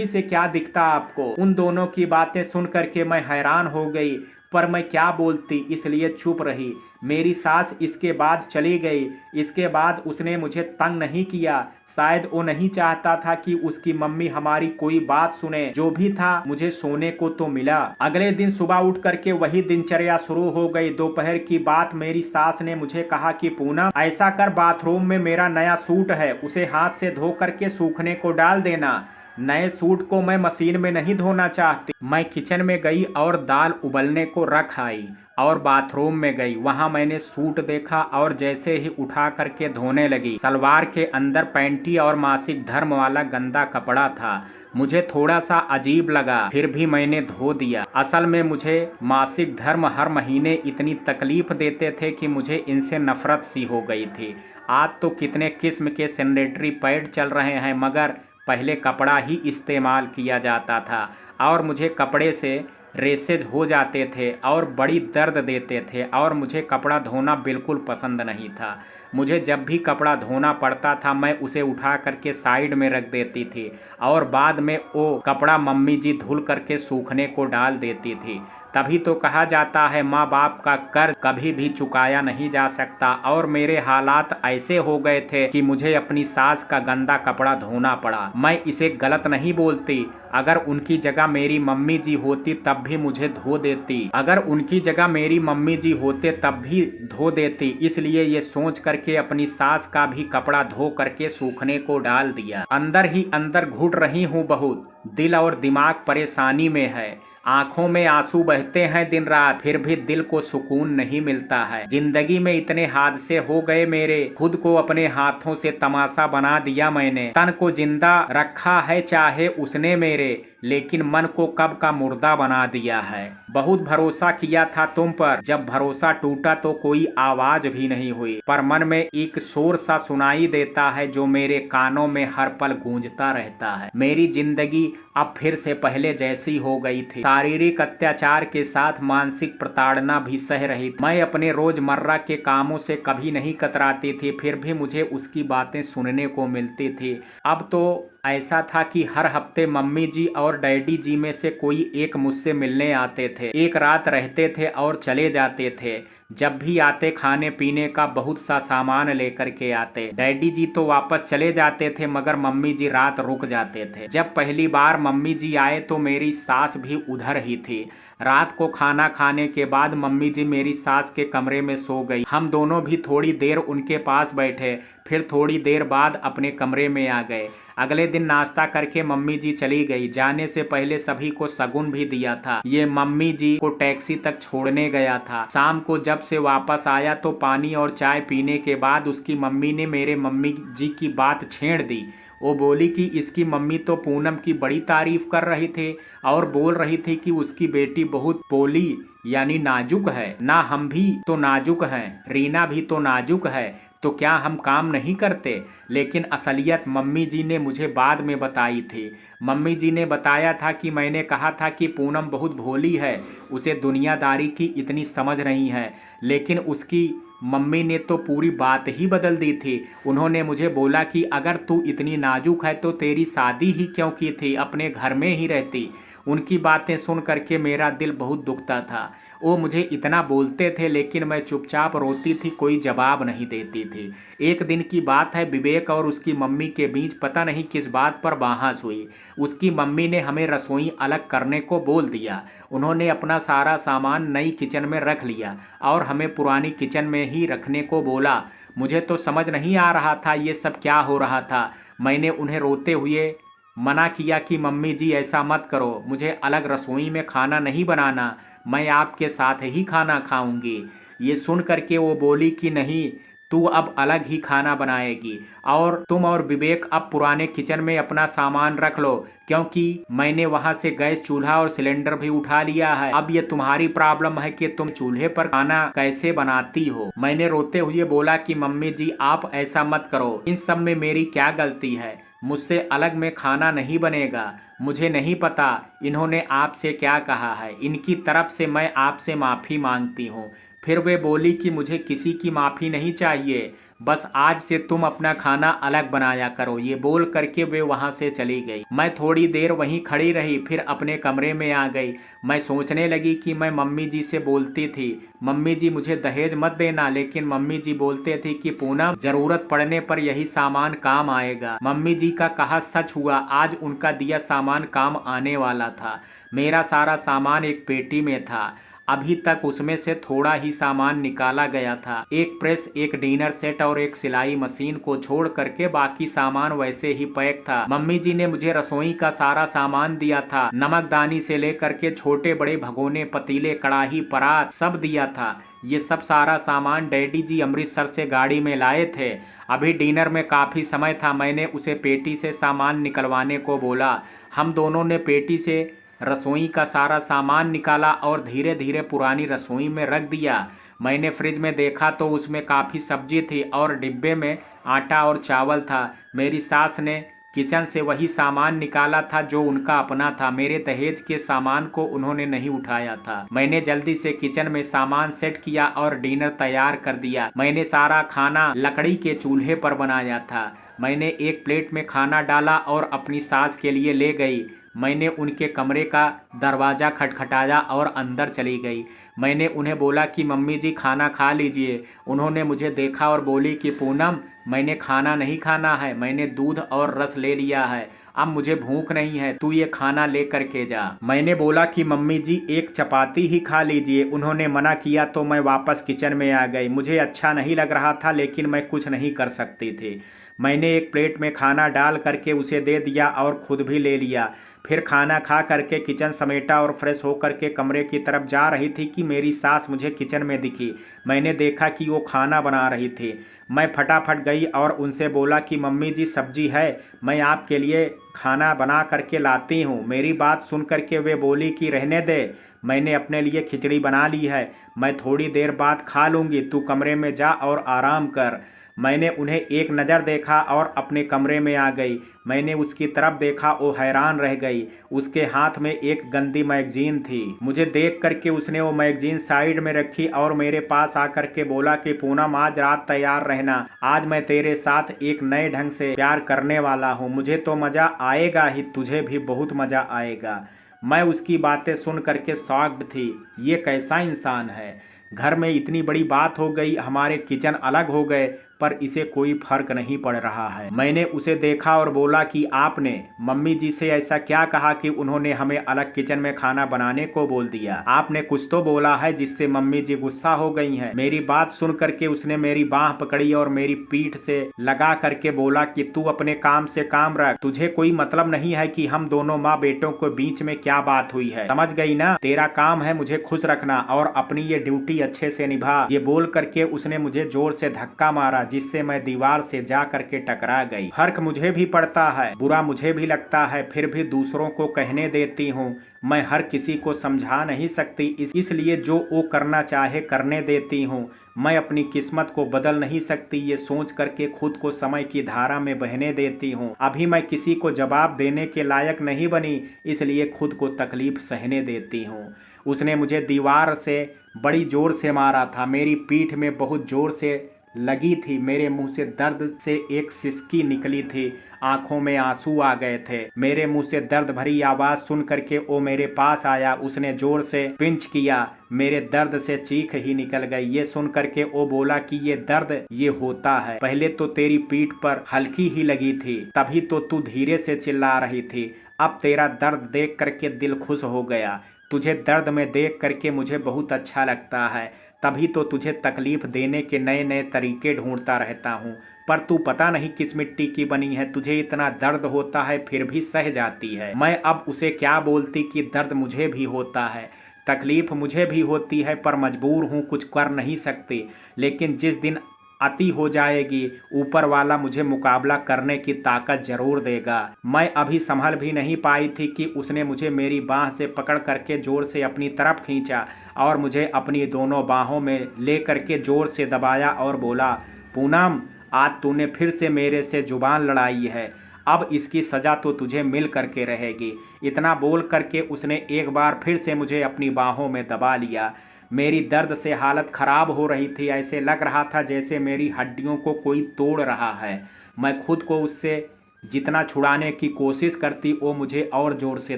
से क्या दिखता आपको। उन दोनों की बातें सुन करके मैं हैरान हो गई, पर मैं क्या बोलती, इसलिए चुप रही। मेरी सास इसके बाद चली गई। इसके बाद उसने मुझे तंग नहीं किया। शायद वो नहीं चाहता था कि उसकी मम्मी हमारी कोई बात सुने। जो भी था मुझे सोने को तो मिला। अगले दिन सुबह उठ करके वही दिनचर्या शुरू हो गई। दोपहर की बात मेरी सास ने मुझे कहा कि पूनम ऐसा कर, बाथरूम में मेरा नया सूट है, उसे हाथ से धो करके सूखने को डाल देना। नए सूट को मैं मशीन में नहीं धोना चाहती। मैं किचन में गई और दाल उबलने को रख आई और बाथरूम में गई। वहां मैंने सूट देखा और जैसे ही उठा करके धोने लगी, सलवार के अंदर पैंटी और मासिक धर्म वाला गंदा कपड़ा था। मुझे थोड़ा सा अजीब लगा, फिर भी मैंने धो दिया। असल में मुझे मासिक धर्म हर महीने इतनी तकलीफ देते थे कि मुझे इनसे नफरत सी हो गई थी। आज तो कितने किस्म के सैनिटरी पैड चल रहे हैं, मगर पहले कपड़ा ही इस्तेमाल किया जाता था और मुझे कपड़े से रेशेज हो जाते थे और बड़ी दर्द देते थे और मुझे कपड़ा धोना बिल्कुल पसंद नहीं था। मुझे जब भी कपड़ा धोना पड़ता था मैं उसे उठा करके साइड में रख देती थी और बाद में वो कपड़ा मम्मी जी धुल करके सूखने को डाल देती थी। तभी तो कहा जाता है माँ बाप का कर्ज कभी भी चुकाया नहीं जा सकता। और मेरे हालात ऐसे हो गए थे कि मुझे अपनी सास का गंदा कपड़ा धोना पड़ा। मैं इसे गलत नहीं बोलती, अगर उनकी जगह मेरी मम्मी जी होती तब भी मुझे धो देती, अगर उनकी जगह मेरी मम्मी जी होते तब भी धो देती। इसलिए ये सोच करके अपनी सास का भी कपड़ा धो करके सूखने को डाल दिया। अंदर ही अंदर घुट रही हूँ बहुत, दिल और दिमाग परेशानी में है, आंखों में आंसू बहते हैं दिन रात, फिर भी दिल को सुकून नहीं मिलता है। जिंदगी में इतने हादसे हो गए मेरे, खुद को अपने हाथों से तमाशा बना दिया मैंने। तन को जिंदा रखा है चाहे उसने मेरे, लेकिन मन को कब का मुर्दा बना दिया है। बहुत भरोसा किया था तुम पर, जब भरोसा टूटा तो कोई आवाज भी नहीं हुई, पर मन में एक शोर सा सुनाई देता है जो मेरे कानों में हर पल गूंजता रहता है। मेरी जिंदगी अब फिर से पहले जैसी हो गई थी। शारीरिक अत्याचार के साथ मानसिक प्रताड़ना भी सह रही थी। मैं अपने रोजमर्रा के कामों से कभी नहीं कतराती थी, फिर भी मुझे उसकी बातें सुनने को मिलती थी। अब तो ऐसा था कि हर हफ्ते मम्मी जी और डैडी जी में से कोई एक मुझसे मिलने आते थे। एक रात रहते थे और चले जाते थे। जब भी आते खाने पीने का बहुत सा सामान लेकर के आते। डैडी जी तो वापस चले जाते थे मगर मम्मी जी रात रुक जाते थे। जब पहली बार मम्मी जी आए तो मेरी सास भी उधर ही थी। रात को खाना खाने के बाद मम्मी जी मेरी सास के कमरे में सो गई। हम दोनों भी थोड़ी देर उनके पास बैठे, फिर थोड़ी देर बाद अपने कमरे में आ गए। अगले दिन नाश्ता करके मम्मी जी चली गई। जाने से पहले सभी को शगुन भी दिया था। ये मम्मी जी को टैक्सी तक छोड़ने गया था। शाम को जब से वापस आया तो पानी और चाय पीने के बाद उसकी मम्मी ने मेरे मम्मी जी की बात छेड़ दी। वो बोली कि इसकी मम्मी तो पूनम की बड़ी तारीफ कर रही थी और बोल रही थी कि उसकी बेटी बहुत पोली यानी नाजुक है। ना हम भी तो नाजुक हैं, रीना भी तो नाजुक है, तो क्या हम काम नहीं करते? लेकिन असलियत मम्मी जी ने मुझे बाद में बताई थी। मम्मी जी ने बताया था कि मैंने कहा था कि पूनम बहुत भोली है, उसे दुनियादारी की इतनी समझ नहीं है, लेकिन उसकी मम्मी ने तो पूरी बात ही बदल दी थी। उन्होंने मुझे बोला कि अगर तू इतनी नाजुक है तो तेरी शादी ही क्यों की थी, अपने घर में ही रहती। उनकी बातें सुन करके मेरा दिल बहुत दुखता था। वो मुझे इतना बोलते थे लेकिन मैं चुपचाप रोती थी, कोई जवाब नहीं देती थी। एक दिन की बात है, विवेक और उसकी मम्मी के बीच पता नहीं किस बात पर बहस हुई। उसकी मम्मी ने हमें रसोई अलग करने को बोल दिया। उन्होंने अपना सारा सामान नई किचन में रख लिया और हमें पुरानी किचन में ही रखने को बोला। मुझे तो समझ नहीं आ रहा था ये सब क्या हो रहा था। मैंने उन्हें रोते हुए मना किया कि मम्मी जी ऐसा मत करो, मुझे अलग रसोई में खाना नहीं बनाना, मैं आपके साथ ही खाना खाऊंगी। ये सुन करके वो बोली कि नहीं, तू अब अलग ही खाना बनाएगी और तुम और विवेक अब पुराने किचन में अपना सामान रख लो, क्योंकि मैंने वहां से गैस चूल्हा और सिलेंडर भी उठा लिया है। अब ये तुम्हारी प्रॉब्लम है कि तुम चूल्हे पर खाना कैसे बनाती हो। मैंने रोते हुए बोला कि मम्मी जी आप ऐसा मत करो, इन सब में मेरी क्या गलती है, मुझसे अलग में खाना नहीं बनेगा। मुझे नहीं पता इन्होंने आपसे क्या कहा है, इनकी तरफ से मैं आपसे माफ़ी मांगती हूँ। फिर वे बोली कि मुझे किसी की माफ़ी नहीं चाहिए, बस आज से तुम अपना खाना अलग बनाया करो। ये बोल करके वे वहाँ से चली गई। मैं थोड़ी देर वहीं खड़ी रही, फिर अपने कमरे में आ गई। मैं सोचने लगी कि मैं मम्मी जी से बोलती थी, मम्मी जी मुझे दहेज मत देना, लेकिन मम्मी जी बोलते थे कि पूनम जरूरत पड़ने पर यही सामान काम आएगा। मम्मी जी का कहा सच हुआ, आज उनका दिया सामान काम आने वाला था। मेरा सारा सामान एक पेटी में था, अभी तक उसमें से थोड़ा ही सामान निकाला गया था। एक प्रेस, एक डिनर सेट और एक सिलाई मशीन को छोड़ करके बाकी सामान वैसे ही पैक था। मम्मी जी ने मुझे रसोई का सारा सामान दिया था, नमकदानी से लेकर के छोटे बड़े भगोने, पतीले, कड़ाही, परात सब दिया था। ये सब सारा सामान डैडी जी अमृतसर से गाड़ी में लाए थे। अभी डिनर में काफ़ी समय था, मैंने उसे पेटी से सामान निकलवाने को बोला। हम दोनों ने पेटी से रसोई का सारा सामान निकाला और धीरे धीरे पुरानी रसोई में रख दिया। मैंने फ्रिज में देखा तो उसमें काफ़ी सब्जी थी और डिब्बे में आटा और चावल था। मेरी सास ने किचन से वही सामान निकाला था जो उनका अपना था। मेरे दहेज के सामान को उन्होंने नहीं उठाया था। मैंने जल्दी से किचन में सामान सेट किया और डिनर तैयार कर दिया। मैंने सारा खाना लकड़ी के चूल्हे पर बनाया था। मैंने एक प्लेट में खाना डाला और अपनी सास के लिए ले गई। मैंने उनके कमरे का दरवाज़ा खटखटाया और अंदर चली गई। मैंने उन्हें बोला कि मम्मी जी खाना खा लीजिए। उन्होंने मुझे देखा और बोली कि पूनम, मैंने खाना नहीं खाना है, मैंने दूध और रस ले लिया है, अब मुझे भूख नहीं है, तू ये खाना ले करके जा। मैंने बोला कि मम्मी जी एक चपाती ही खा लीजिए। उन्होंने मना किया तो मैं वापस किचन में आ गई। मुझे अच्छा नहीं लग रहा था लेकिन मैं कुछ नहीं कर सकती थी। मैंने एक प्लेट में खाना डाल करके उसे दे दिया और खुद भी ले लिया। फिर खाना खा करके किचन समेटा और फ्रेश होकर के कमरे की तरफ जा रही थी कि मेरी सास मुझे किचन में दिखी। मैंने देखा कि वो खाना बना रही थी। मैं फटाफट गई और उनसे बोला कि मम्मी जी सब्जी है, मैं आपके लिए खाना बना करके लाती हूँ। मेरी बात सुन करके वे बोली कि रहने दे, मैंने अपने लिए खिचड़ी बना ली है, मैं थोड़ी देर बाद खा लूँगी, तू कमरे में जा और आराम कर। मैंने उन्हें एक नज़र देखा और अपने कमरे में आ गई। मैंने उसकी तरफ देखा, वो हैरान रह गई। उसके हाथ में एक गंदी मैगजीन थी। मुझे देख करके उसने वो मैगजीन साइड में रखी और मेरे पास आकर के बोला कि पूनम, आज रात तैयार रहना, आज मैं तेरे साथ एक नए ढंग से प्यार करने वाला हूँ। मुझे तो मज़ा आएगा ही, तुझे भी बहुत मज़ा आएगा। मैं उसकी बातें सुन करके शॉक्ड थी। ये कैसा इंसान है। घर में इतनी बड़ी बात हो गई, हमारे किचन अलग हो गए, पर इसे कोई फर्क नहीं पड़ रहा है। मैंने उसे देखा और बोला कि आपने मम्मी जी से ऐसा क्या कहा कि उन्होंने हमें अलग किचन में खाना बनाने को बोल दिया? आपने कुछ तो बोला है जिससे मम्मी जी गुस्सा हो गई हैं। मेरी बात सुन करके उसने मेरी बाह पकड़ी और मेरी पीठ से लगा करके बोला कि तू अपने काम से काम रख, तुझे कोई मतलब नहीं है कि हम दोनों माँ बेटों के बीच में क्या बात हुई है, समझ गई ना? तेरा काम है मुझे खुश रखना और अपनी ये ड्यूटी अच्छे से निभा। ये बोल करके उसने मुझे जोर से धक्का मारा जिससे मैं दीवार से जा करके टकरा गई। फर्क मुझे भी पड़ता है, बुरा मुझे भी लगता है, फिर भी दूसरों को कहने देती हूँ। मैं हर किसी को समझा नहीं सकती, इसलिए जो वो करना चाहे करने देती हूँ। मैं अपनी किस्मत को बदल नहीं सकती, ये सोच करके खुद को समय की धारा में बहने देती हूँ। अभी मैं किसी को जवाब देने के लायक नहीं बनी, इसलिए खुद को तकलीफ सहने देती हूँ। उसने मुझे दीवार से बड़ी जोर से मारा था। मेरी पीठ में बहुत जोर से लगी थी। मेरे मुंह से दर्द से एक सिसकी निकली थी। आंखों में आंसू आ गए थे। मेरे मुंह से दर्द भरी आवाज सुन करके वो मेरे पास आया। उसने जोर से पिंच किया। मेरे दर्द से चीख ही निकल गई। ये सुन करके वो बोला कि ये दर्द ये होता है, पहले तो तेरी पीठ पर हल्की ही लगी थी, तभी तो तू धीरे से चिल्ला रही थी। अब तेरा दर्द देख करके दिल खुश हो गया। तुझे दर्द में देख करके मुझे बहुत अच्छा लगता है, तभी तो तुझे तकलीफ देने के नए नए तरीके ढूंढता रहता हूँ। पर तू पता नहीं किस मिट्टी की बनी है, तुझे इतना दर्द होता है फिर भी सह जाती है। मैं अब उसे क्या बोलती कि दर्द मुझे भी होता है, तकलीफ मुझे भी होती है, पर मजबूर हूँ, कुछ कर नहीं सकती। लेकिन जिस दिन अति हो जाएगी, ऊपर वाला मुझे मुकाबला करने की ताकत जरूर देगा। मैं अभी संभल भी नहीं पाई थी कि उसने मुझे मेरी बाह से पकड़ करके जोर से अपनी तरफ खींचा और मुझे अपनी दोनों बाहों में ले करके जोर से दबाया और बोला, पूनम, आज तूने फिर से मेरे से जुबान लड़ाई है, अब इसकी सज़ा तो तुझे मिल करके रहेगी। इतना बोल करके उसने एक बार फिर से मुझे अपनी बाहों में दबा लिया। मेरी दर्द से हालत ख़राब हो रही थी। ऐसे लग रहा था जैसे मेरी हड्डियों को कोई तोड़ रहा है। मैं खुद को उससे जितना छुड़ाने की कोशिश करती, वो मुझे और ज़ोर से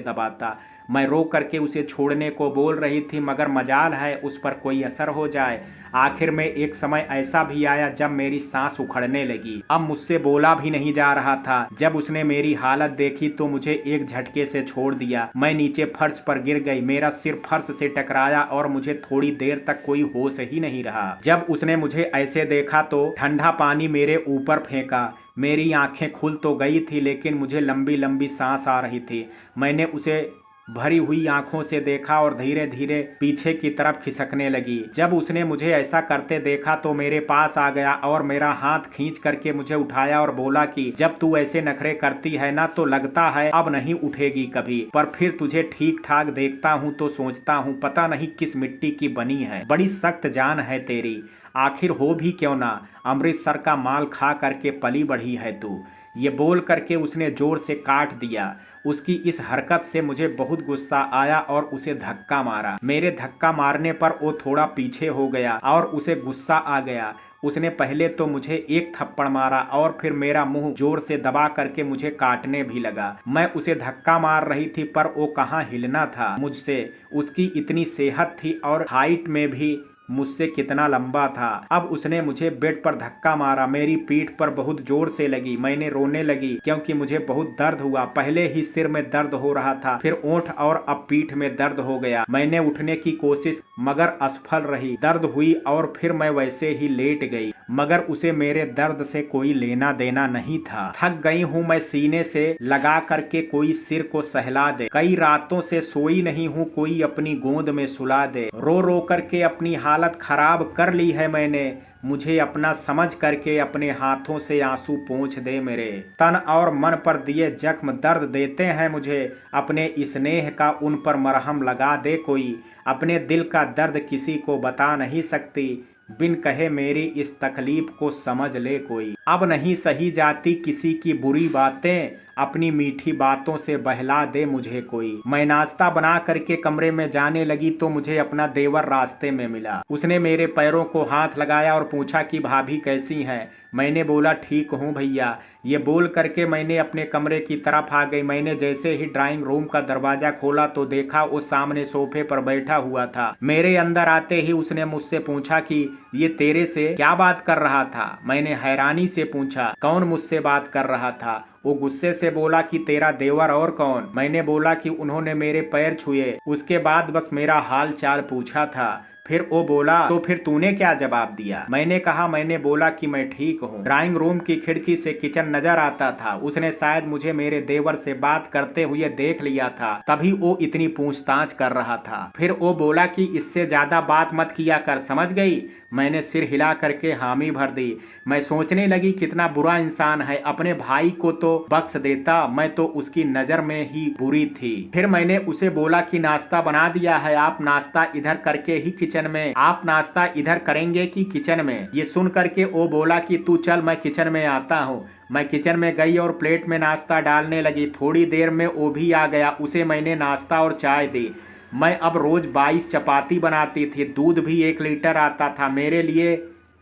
दबाता। मैं रो करके उसे छोड़ने को बोल रही थी, मगर मजाल है उस पर कोई असर हो जाए। आखिर में एक समय ऐसा भी आया जब मेरी सांस उखड़ने लगी। अब मुझसे बोला भी नहीं जा रहा था। जब उसने मेरी हालत देखी तो मुझे एक झटके से छोड़ दिया। मैं नीचे फर्श पर गिर गई। मेरा सिर फर्श से टकराया और मुझे थोड़ी देर तक कोई होश ही नहीं रहा। जब उसने मुझे ऐसे देखा तो ठंडा पानी मेरे ऊपर फेंका। मेरी आंखें खुल तो गई थी, लेकिन मुझे लंबी लंबी सांस आ रही थी। मैंने उसे भरी हुई आंखों से देखा और धीरे धीरे पीछे की तरफ खिसकने लगी। जब उसने मुझे ऐसा करते देखा तो मेरे पास आ गया और मेरा हाथ खींच करके मुझे उठाया और बोला कि जब तू ऐसे नखरे करती है ना तो लगता है अब नहीं उठेगी कभी, पर फिर तुझे ठीक ठाक देखता हूँ तो सोचता हूँ पता नहीं किस मिट्टी की बनी है। बड़ी सख्त जान है तेरी, आखिर हो भी क्यों ना, अमृतसर का माल खा करके पली बढ़ी है तू। ये बोल करके उसने जोर से काट दिया। उसकी इस हरकत से मुझे बहुत गुस्सा आया और उसे धक्का मारा। मेरे धक्का मारने पर वो थोड़ा पीछे हो गया और उसे गुस्सा आ गया। उसने पहले तो मुझे एक थप्पड़ मारा और फिर मेरा मुंह जोर से दबा करके मुझे काटने भी लगा। मैं उसे धक्का मार रही थी पर वो कहाँ हिलना था मुझसे। उसकी इतनी सेहत थी और हाइट में भी मुझसे कितना लंबा था। अब उसने मुझे बेड पर धक्का मारा। मेरी पीठ पर बहुत जोर से लगी। मैंने रोने लगी क्योंकि मुझे बहुत दर्द हुआ। पहले ही सिर में दर्द हो रहा था, फिर ओंठ और अब पीठ में दर्द हो गया। मैंने उठने की कोशिश मगर असफल रही। दर्द हुई और फिर मैं वैसे ही लेट गई, मगर उसे मेरे दर्द से कोई लेना देना नहीं था। थक गई हूँ मैं, सीने से लगा करके कोई सिर को सहला दे। कई रातों से सोई नहीं हूँ, कोई अपनी गोद में सुला दे। रो रो करके अपनी हालत खराब कर ली है मैंने। मुझे अपना समझ करके अपने हाथों से आंसू पोंछ दे। मेरे तन और मन पर दिए जख्म दर्द देते हैं मुझे। अपने स्नेह का उन पर मरहम लगा दे कोई। अपने दिल का दर्द किसी को बता नहीं सकती, बिन कहे मेरी इस तकलीफ को समझ ले कोई। अब नहीं सही जाती किसी की बुरी बातें, अपनी मीठी बातों से बहला दे मुझे कोई। मैं नाश्ता बना करके कमरे में जाने लगी तो मुझे अपना देवर रास्ते में मिला। उसने मेरे पैरों को हाथ लगाया और पूछा कि भाभी कैसी हैं। मैंने बोला ठीक हूँ भैया। ये बोल करके मैंने अपने कमरे की तरफ आ गई। मैंने जैसे ही ड्राइंग रूम का दरवाजा खोला तो देखा वो सामने सोफे पर बैठा हुआ था। मेरे अंदर आते ही उसने मुझसे पूछा कि ये तेरे से क्या बात कर रहा था। मैंने हैरानी से पूछा कौन मुझसे बात कर रहा था। वो गुस्से से बोला कि तेरा देवर और कौन। मैंने बोला कि उन्होंने मेरे पैर छुए, उसके बाद बस मेरा हाल चाल पूछा था। फिर वो बोला तो फिर तूने क्या जवाब दिया। मैंने कहा मैंने बोला कि मैं ठीक हूँ। ड्राइंग रूम की खिड़की से किचन नजर आता था। उसने शायद मुझे मेरे देवर से बात करते हुए देख लिया था, तभी वो इतनी पूछताछ कर रहा था। फिर वो बोला कि इससे ज्यादा बात मत किया कर, समझ गई। मैंने सिर हिला करके हामी भर दी। मैं सोचने लगी कितना बुरा इंसान है, अपने भाई को तो बख्श देता, मैं तो उसकी नजर में ही बुरी थी। फिर मैंने उसे बोला कि नाश्ता बना दिया है, आप नाश्ता इधर करके ही किचन में, आप नाश्ता इधर करेंगे कि किचन में। ये सुन करके वो बोला कि तू चल मैं किचन में आता हूँ। मैं किचन में गई और प्लेट में नाश्ता डालने लगी। थोड़ी देर में वो भी आ गया। उसे मैंने नाश्ता और चाय दी। मैं अब रोज 22 चपाती बनाती थी। दूध भी 1 लीटर आता था मेरे लिए।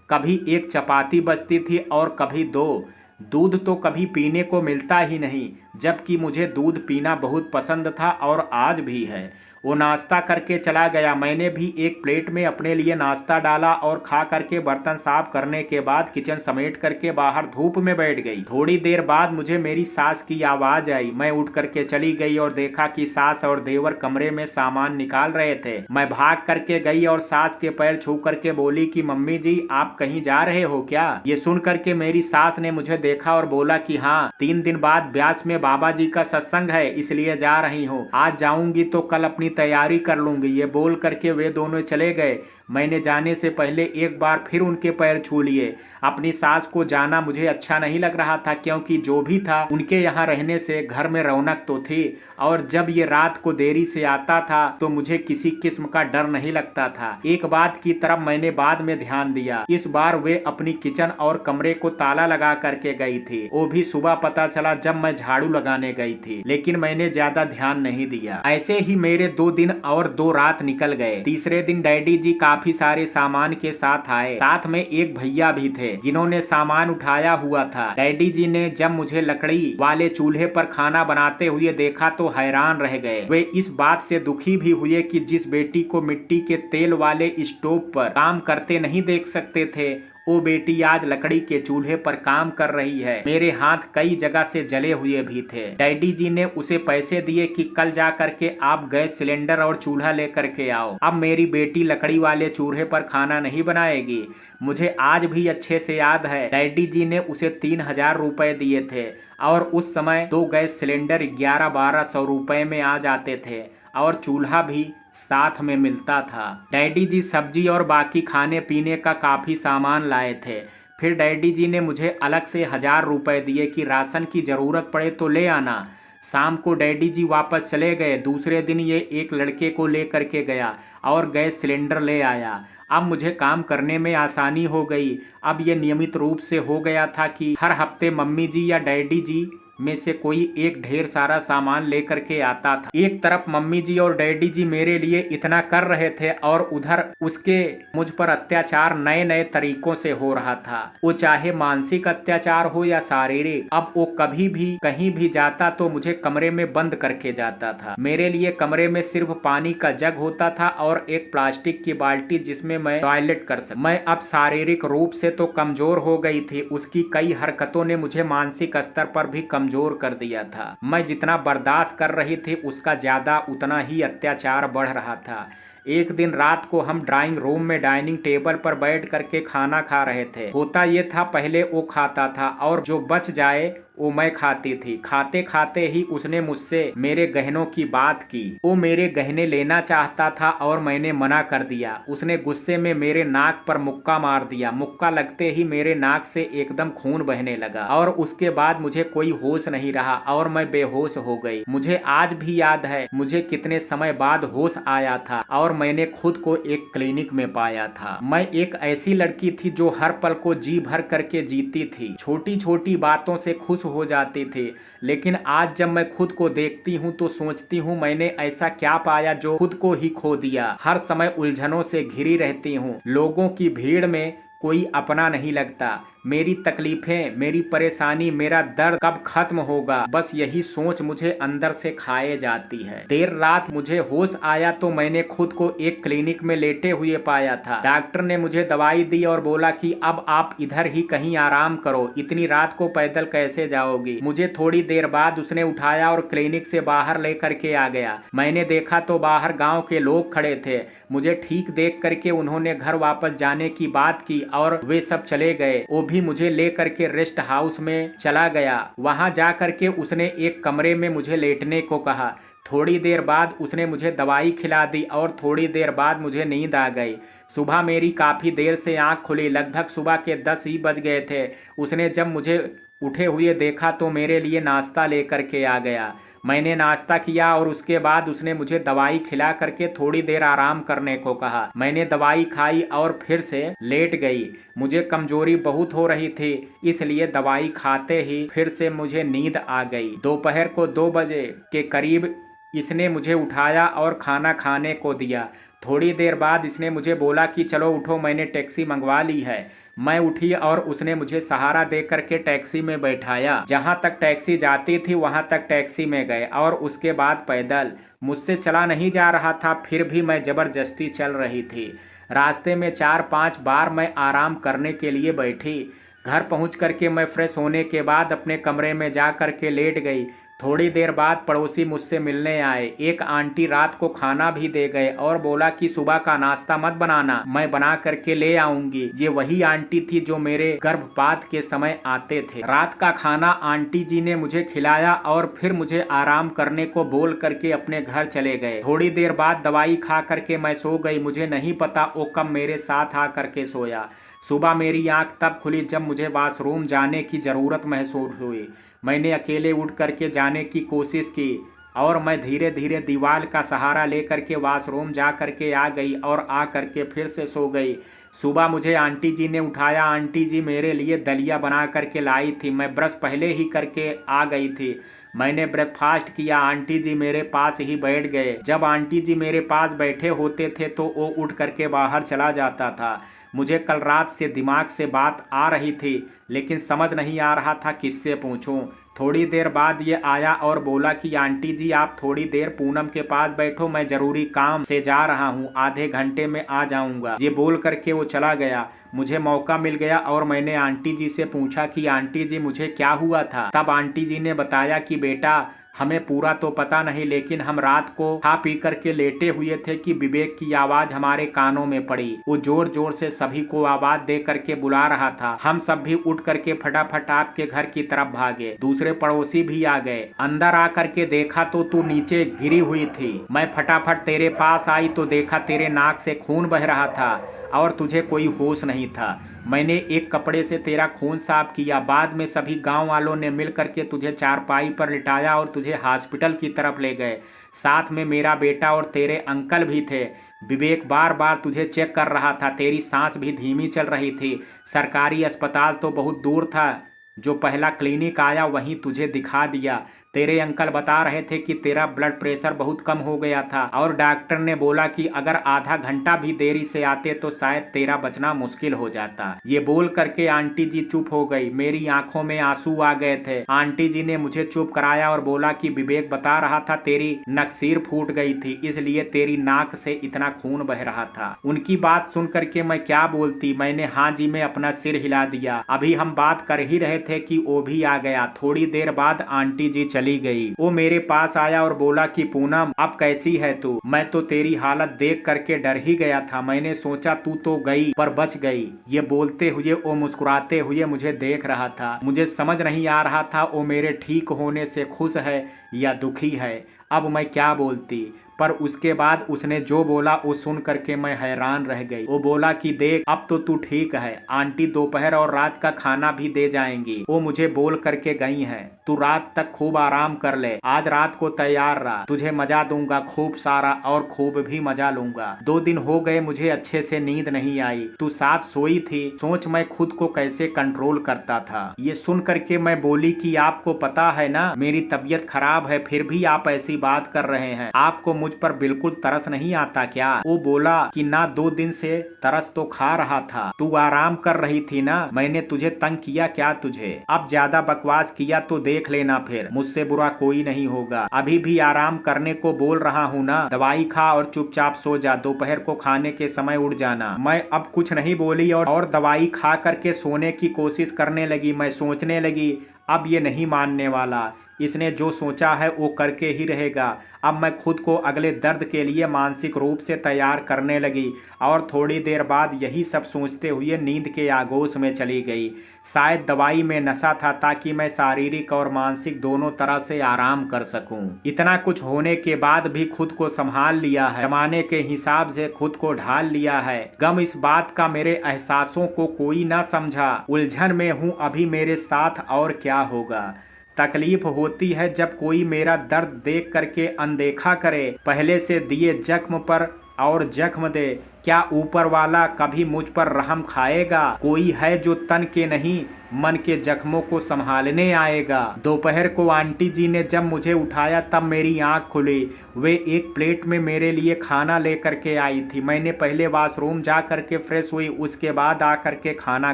कभी 1 चपाती बचती थी और कभी 2। दूध तो कभी पीने को मिलता ही नहीं, जबकि मुझे दूध पीना बहुत पसंद था और आज भी है। वो नाश्ता करके चला गया। मैंने भी 1 प्लेट में अपने लिए नाश्ता डाला और खा करके बर्तन साफ करने के बाद किचन समेट करके बाहर धूप में बैठ गई। थोड़ी देर बाद मुझे मेरी सास की आवाज आई। मैं उठ करके चली गई और देखा कि सास और देवर कमरे में सामान निकाल रहे थे। मैं भाग करके गई और सास के पैर छू करके बोली कि मम्मी जी आप कहीं जा रहे हो क्या। ये सुन करके मेरी सास ने मुझे देखा और बोला कि हाँ, 3 दिन बाद ब्यास में बाबा जी का सत्संग है, इसलिए जा रही हूँ। आज जाऊंगी तो कल अपनी तैयारी कर लूंगी। ये बोल करके वे दोनों चले गए। मैंने जाने से पहले एक बार फिर उनके पैर छू लिए। अपनी सास को जाना मुझे अच्छा नहीं लग रहा था, क्योंकि जो भी था उनके यहाँ रहने से घर में रौनक तो थी, और जब ये रात को देरी से आता था तो मुझे किसी किस्म का डर नहीं लगता था। एक बात की तरफ मैंने बाद में ध्यान दिया। इस बार वे अपनी किचन और कमरे को ताला लगा करके गई थी। वो भी सुबह पता चला जब मैं झाड़ू लगाने गई थी, लेकिन मैंने ज्यादा ध्यान नहीं दिया। ऐसे ही मेरे 2 दिन और 2 रात निकल गए। तीसरे दिन डैडी जी काफी सारे सामान के साथ आए। साथ में एक भैया भी थे जिन्होंने सामान उठाया हुआ था। डैडी जी ने जब मुझे लकड़ी वाले चूल्हे पर खाना बनाते हुए देखा तो हैरान रह गए। वे इस बात से दुखी भी हुए कि जिस बेटी को मिट्टी के तेल वाले स्टोव पर काम करते नहीं देख सकते थे, वो बेटी आज लकड़ी के चूल्हे पर काम कर रही है। मेरे हाथ कई जगह से जले हुए भी थे। डैडी जी ने उसे पैसे दिए कि कल जा करके आप गैस सिलेंडर और चूल्हा लेकर के आओ। अब मेरी बेटी लकड़ी वाले चूल्हे पर खाना नहीं बनाएगी। मुझे आज भी अच्छे से याद है, डैडी जी ने उसे 3000 रुपए दिए थे और उस समय 2 गैस सिलेंडर 1100-1200 रुपए में आ जाते थे और चूल्हा भी साथ में मिलता था। डैडी जी सब्जी और बाकी खाने पीने का काफी सामान लाए थे। फिर डैडी जी ने मुझे अलग से 1000 रुपए दिए कि राशन की जरूरत पड़े तो ले आना। शाम को डैडी जी वापस चले गए। दूसरे दिन ये एक लड़के को ले करके गया और गैस सिलेंडर ले आया। अब मुझे काम करने में आसानी हो गई। अब ये नियमित रूप से हो गया था कि हर हफ्ते मम्मी जी या डैडी जी में से कोई एक ढेर सारा सामान लेकर के आता था। एक तरफ मम्मी जी और डैडी जी मेरे लिए इतना कर रहे थे और उधर उसके मुझ पर अत्याचार नए नए तरीकों से हो रहा था। वो चाहे मानसिक अत्याचार हो या शारीरिक। अब वो कभी भी कहीं भी जाता तो मुझे कमरे में बंद करके जाता था। मेरे लिए कमरे में सिर्फ पानी का जग होता था और एक प्लास्टिक की बाल्टी जिसमें मैं टॉयलेट कर सकता। मैं अब शारीरिक रूप से तो कमजोर हो गई थी, उसकी कई हरकतों ने मुझे मानसिक स्तर पर भी कमजोर कर दिया था। मैं जितना बर्दाश्त कर रही थी उसका ज्यादा उतना ही अत्याचार बढ़ रहा था। एक दिन रात को हम ड्राइंग रूम में डाइनिंग टेबल पर बैठ करके खाना खा रहे थे। होता ये था पहले वो खाता था और जो बच जाए वो मैं खाती थी। खाते खाते ही उसने मुझसे मेरे गहनों की बात की। वो मेरे गहने लेना चाहता था और मैंने मना कर दिया। उसने गुस्से में मेरे नाक पर मुक्का मार दिया। मुक्का लगते ही मेरे नाक से एकदम खून बहने लगा और उसके बाद मुझे कोई होश नहीं रहा और मैं बेहोश हो गई। मुझे आज भी याद है मुझे कितने समय बाद होश आया था और मैंने खुद को एक क्लिनिक में पाया था। मैं एक ऐसी लड़की थी जो हर पल को जी भर करके जीती थी, छोटी छोटी बातों से खुश हो जाती थी। लेकिन आज जब मैं खुद को देखती हूँ तो सोचती हूँ मैंने ऐसा क्या पाया जो खुद को ही खो दिया। हर समय उलझनों से घिरी रहती हूँ। लोगों की भीड़ में कोई अपना नहीं लगता। मेरी तकलीफें, मेरी परेशानी, मेरा दर्द कब खत्म होगा, बस यही सोच मुझे अंदर से खाए जाती है। देर रात मुझे होश आया तो मैंने खुद को एक क्लिनिक में लेटे हुए पाया था। डॉक्टर ने मुझे दवाई दी और बोला कि अब आप इधर ही कहीं आराम करो, इतनी रात को पैदल कैसे जाओगी। मुझे थोड़ी देर बाद उसने उठाया और क्लिनिक से बाहर लेकर के आ गया। मैंने देखा तो बाहर गाँव के लोग खड़े थे। मुझे ठीक देख करके उन्होंने घर वापस जाने की बात की और वे सब चले गए। वो भी मुझे ले करके रेस्ट हाउस में चला गया। वहां जा करके उसने एक कमरे में मुझे लेटने को कहा। थोड़ी देर बाद उसने मुझे दवाई खिला दी और थोड़ी देर बाद मुझे नींद आ गई। सुबह मेरी काफ़ी देर से आँख खुली, लगभग सुबह के 10 ही बज गए थे। उसने जब मुझे उठे हुए देखा तो मेरे लिए नाश्ता लेकर के आ गया। मैंने नाश्ता किया और उसके बाद उसने मुझे दवाई खिला करके थोड़ी देर आराम करने को कहा। मैंने दवाई खाई और फिर से लेट गई। मुझे कमजोरी बहुत हो रही थी, इसलिए दवाई खाते ही फिर से मुझे नींद आ गई। दोपहर को 2 बजे के करीब इसने मुझे उठाया और खाना खाने को दिया। थोड़ी देर बाद इसने मुझे बोला कि चलो उठो, मैंने टैक्सी मंगवा ली है। मैं उठी और उसने मुझे सहारा दे करके टैक्सी में बैठाया। जहां तक टैक्सी जाती थी वहां तक टैक्सी में गए और उसके बाद पैदल। मुझसे चला नहीं जा रहा था, फिर भी मैं जबरदस्ती चल रही थी। रास्ते में 4-5 बार मैं आराम करने के लिए बैठी। घर पहुंच करके मैं फ्रेश होने के बाद अपने कमरे में जा करके लेट गई। थोड़ी देर बाद पड़ोसी मुझसे मिलने आए। एक आंटी रात को खाना भी दे गए और बोला कि सुबह का नाश्ता मत बनाना, मैं बना करके ले आऊंगी। ये वही आंटी थी जो मेरे गर्भपात के समय आते थे। रात का खाना आंटी जी ने मुझे खिलाया और फिर मुझे आराम करने को बोल करके अपने घर चले गए। थोड़ी देर बाद दवाई खा करके मैं सो गई। मुझे नहीं पता वो कब मेरे साथ आ करके सोया। सुबह मेरी आंख तब खुली जब मुझे वॉशरूम जाने की ज़रूरत महसूस हुई। मैंने अकेले उठ करके जाने की कोशिश की और मैं धीरे धीरे दीवार का सहारा लेकर के वॉशरूम जा करके आ गई और आ करके फिर से सो गई। सुबह मुझे आंटी जी ने उठाया। आंटी जी मेरे लिए दलिया बना करके लाई थी। मैं ब्रश पहले ही करके आ गई थी। मैंने ब्रेकफास्ट किया। आंटी जी मेरे पास ही बैठ गए। जब आंटी जी मेरे पास बैठे होते थे तो वो उठ करके बाहर चला जाता था। मुझे कल रात से दिमाग से बात आ रही थी लेकिन समझ नहीं आ रहा था किससे पूछूं। थोड़ी देर बाद ये आया और बोला कि आंटी जी आप थोड़ी देर पूनम के पास बैठो, मैं जरूरी काम से जा रहा हूँ, आधे घंटे में आ जाऊँगा। ये बोल करके वो चला गया। मुझे मौका मिल गया और मैंने आंटी जी से पूछा कि आंटी जी मुझे क्या हुआ था। तब आंटी जी ने बताया कि बेटा हमें पूरा तो पता नहीं लेकिन हम रात को खा पी करके लेटे हुए थे कि विवेक की आवाज हमारे कानों में पड़ी। वो जोर जोर से सभी को आवाज दे करके बुला रहा था। हम सब भी उठ करके फटाफट आपके घर की तरफ भागे। दूसरे पड़ोसी भी आ गए। अंदर आ करके देखा तो तू नीचे गिरी हुई थी। मैं फटाफट तेरे पास आई तो देखा तेरे नाक से खून बह रहा था और तुझे कोई होश नहीं था। मैंने एक कपड़े से तेरा खून साफ किया, बाद में सभी गांव वालों ने मिल करके तुझे चारपाई पर लिटाया और तुझे हॉस्पिटल की तरफ ले गए। साथ में मेरा बेटा और तेरे अंकल भी थे। विवेक बार बार तुझे चेक कर रहा था, तेरी सांस भी धीमी चल रही थी। सरकारी अस्पताल तो बहुत दूर था, जो पहला क्लिनिक आया वहीं तुझे दिखा दिया। तेरे अंकल बता रहे थे कि तेरा ब्लड प्रेशर बहुत कम हो गया था और डॉक्टर ने बोला कि अगर आधा घंटा भी देरी से आते तो शायद तेरा बचना मुश्किल हो जाता। ये बोल करके आंटी जी चुप हो गई। मेरी आंखों में आंसू आ गए थे। आंटी जी ने मुझे चुप कराया और बोला कि विवेक बता रहा था तेरी नकसीर फूट गई थी, इसलिए तेरी नाक से इतना खून बह रहा था। उनकी बात सुन करके मैं क्या बोलती, मैंने हाँ जी में अपना सिर हिला दिया। अभी हम बात कर ही रहे थे कि वो भी आ गया। थोड़ी देर बाद आंटी जी चली गई। वो मेरे पास आया और बोला कि पूनम अब कैसी है तू? मैं तो तेरी हालत देख करके डर ही गया था। मैंने सोचा तू तो गई पर बच गई। ये बोलते हुए वो मुस्कुराते हुए मुझे देख रहा था। मुझे समझ नहीं आ रहा था वो मेरे ठीक होने से खुश है या दुखी है। अब मैं क्या बोलती, पर उसके बाद उसने जो बोला वो सुन करके मैं हैरान रह गई। वो बोला कि देख अब तो तू ठीक है, आंटी दोपहर और रात का खाना भी दे जाएंगी। वो मुझे बोल करके गई हैं, तू रात तक खूब आराम कर ले। आज रात को तैयार रहा, तुझे मजा दूंगा खूब सारा और खूब भी मजा लूंगा। 2 दिन हो गए मुझे अच्छे से नींद नहीं आई, तू साथ सोई थी। सोच मैं खुद को कैसे कंट्रोल करता था। ये सुन करके मैं बोली कि आपको पता है ना मेरी तबीयत खराब है, फिर भी आप ऐसी बात कर रहे हैं। आपको मुझ पर बिल्कुल तरस नहीं आता क्या? वो बोला कि ना 2 दिन से तरस तो खा रहा था, तू आराम कर रही थी ना, मैंने तुझे तंग किया क्या? तुझे अब ज्यादा बकवास किया तो देख लेना, फिर मुझसे बुरा कोई नहीं होगा। अभी भी आराम करने को बोल रहा हूँ ना, दवाई खा और चुपचाप सो जा, दोपहर को खाने के समय उठ जाना। मैं अब कुछ नहीं बोली और दवाई खा करके सोने की कोशिश करने लगी। मैं सोचने लगी अब ये नहीं मानने वाला, इसने जो सोचा है वो करके ही रहेगा। अब मैं खुद को अगले दर्द के लिए मानसिक रूप से तैयार करने लगी और थोड़ी देर बाद यही सब सोचते हुए नींद के आगोश में चली गई। शायद दवाई में नशा था ताकि मैं शारीरिक और मानसिक दोनों तरह से आराम कर सकूं। इतना कुछ होने के बाद भी खुद को संभाल लिया है, जमाने के हिसाब से खुद को ढाल लिया है। गम इस बात का मेरे एहसासों को कोई ना समझा, उलझन में हूँ अभी मेरे साथ और क्या होगा। तकलीफ होती है जब कोई मेरा दर्द देख करके अनदेखा करे, पहले से दिए जख्म पर और जख्म दे। क्या ऊपर वाला कभी मुझ पर रहम खाएगा? कोई है जो तन के नहीं मन के जख्मों को संभालने आएगा। दोपहर को आंटी जी ने जब मुझे उठाया तब मेरी आंख खुली। वे एक प्लेट में मेरे लिए खाना लेकर के आई थी। मैंने पहले वॉशरूम जा करके फ्रेश हुई, उसके बाद आकर के खाना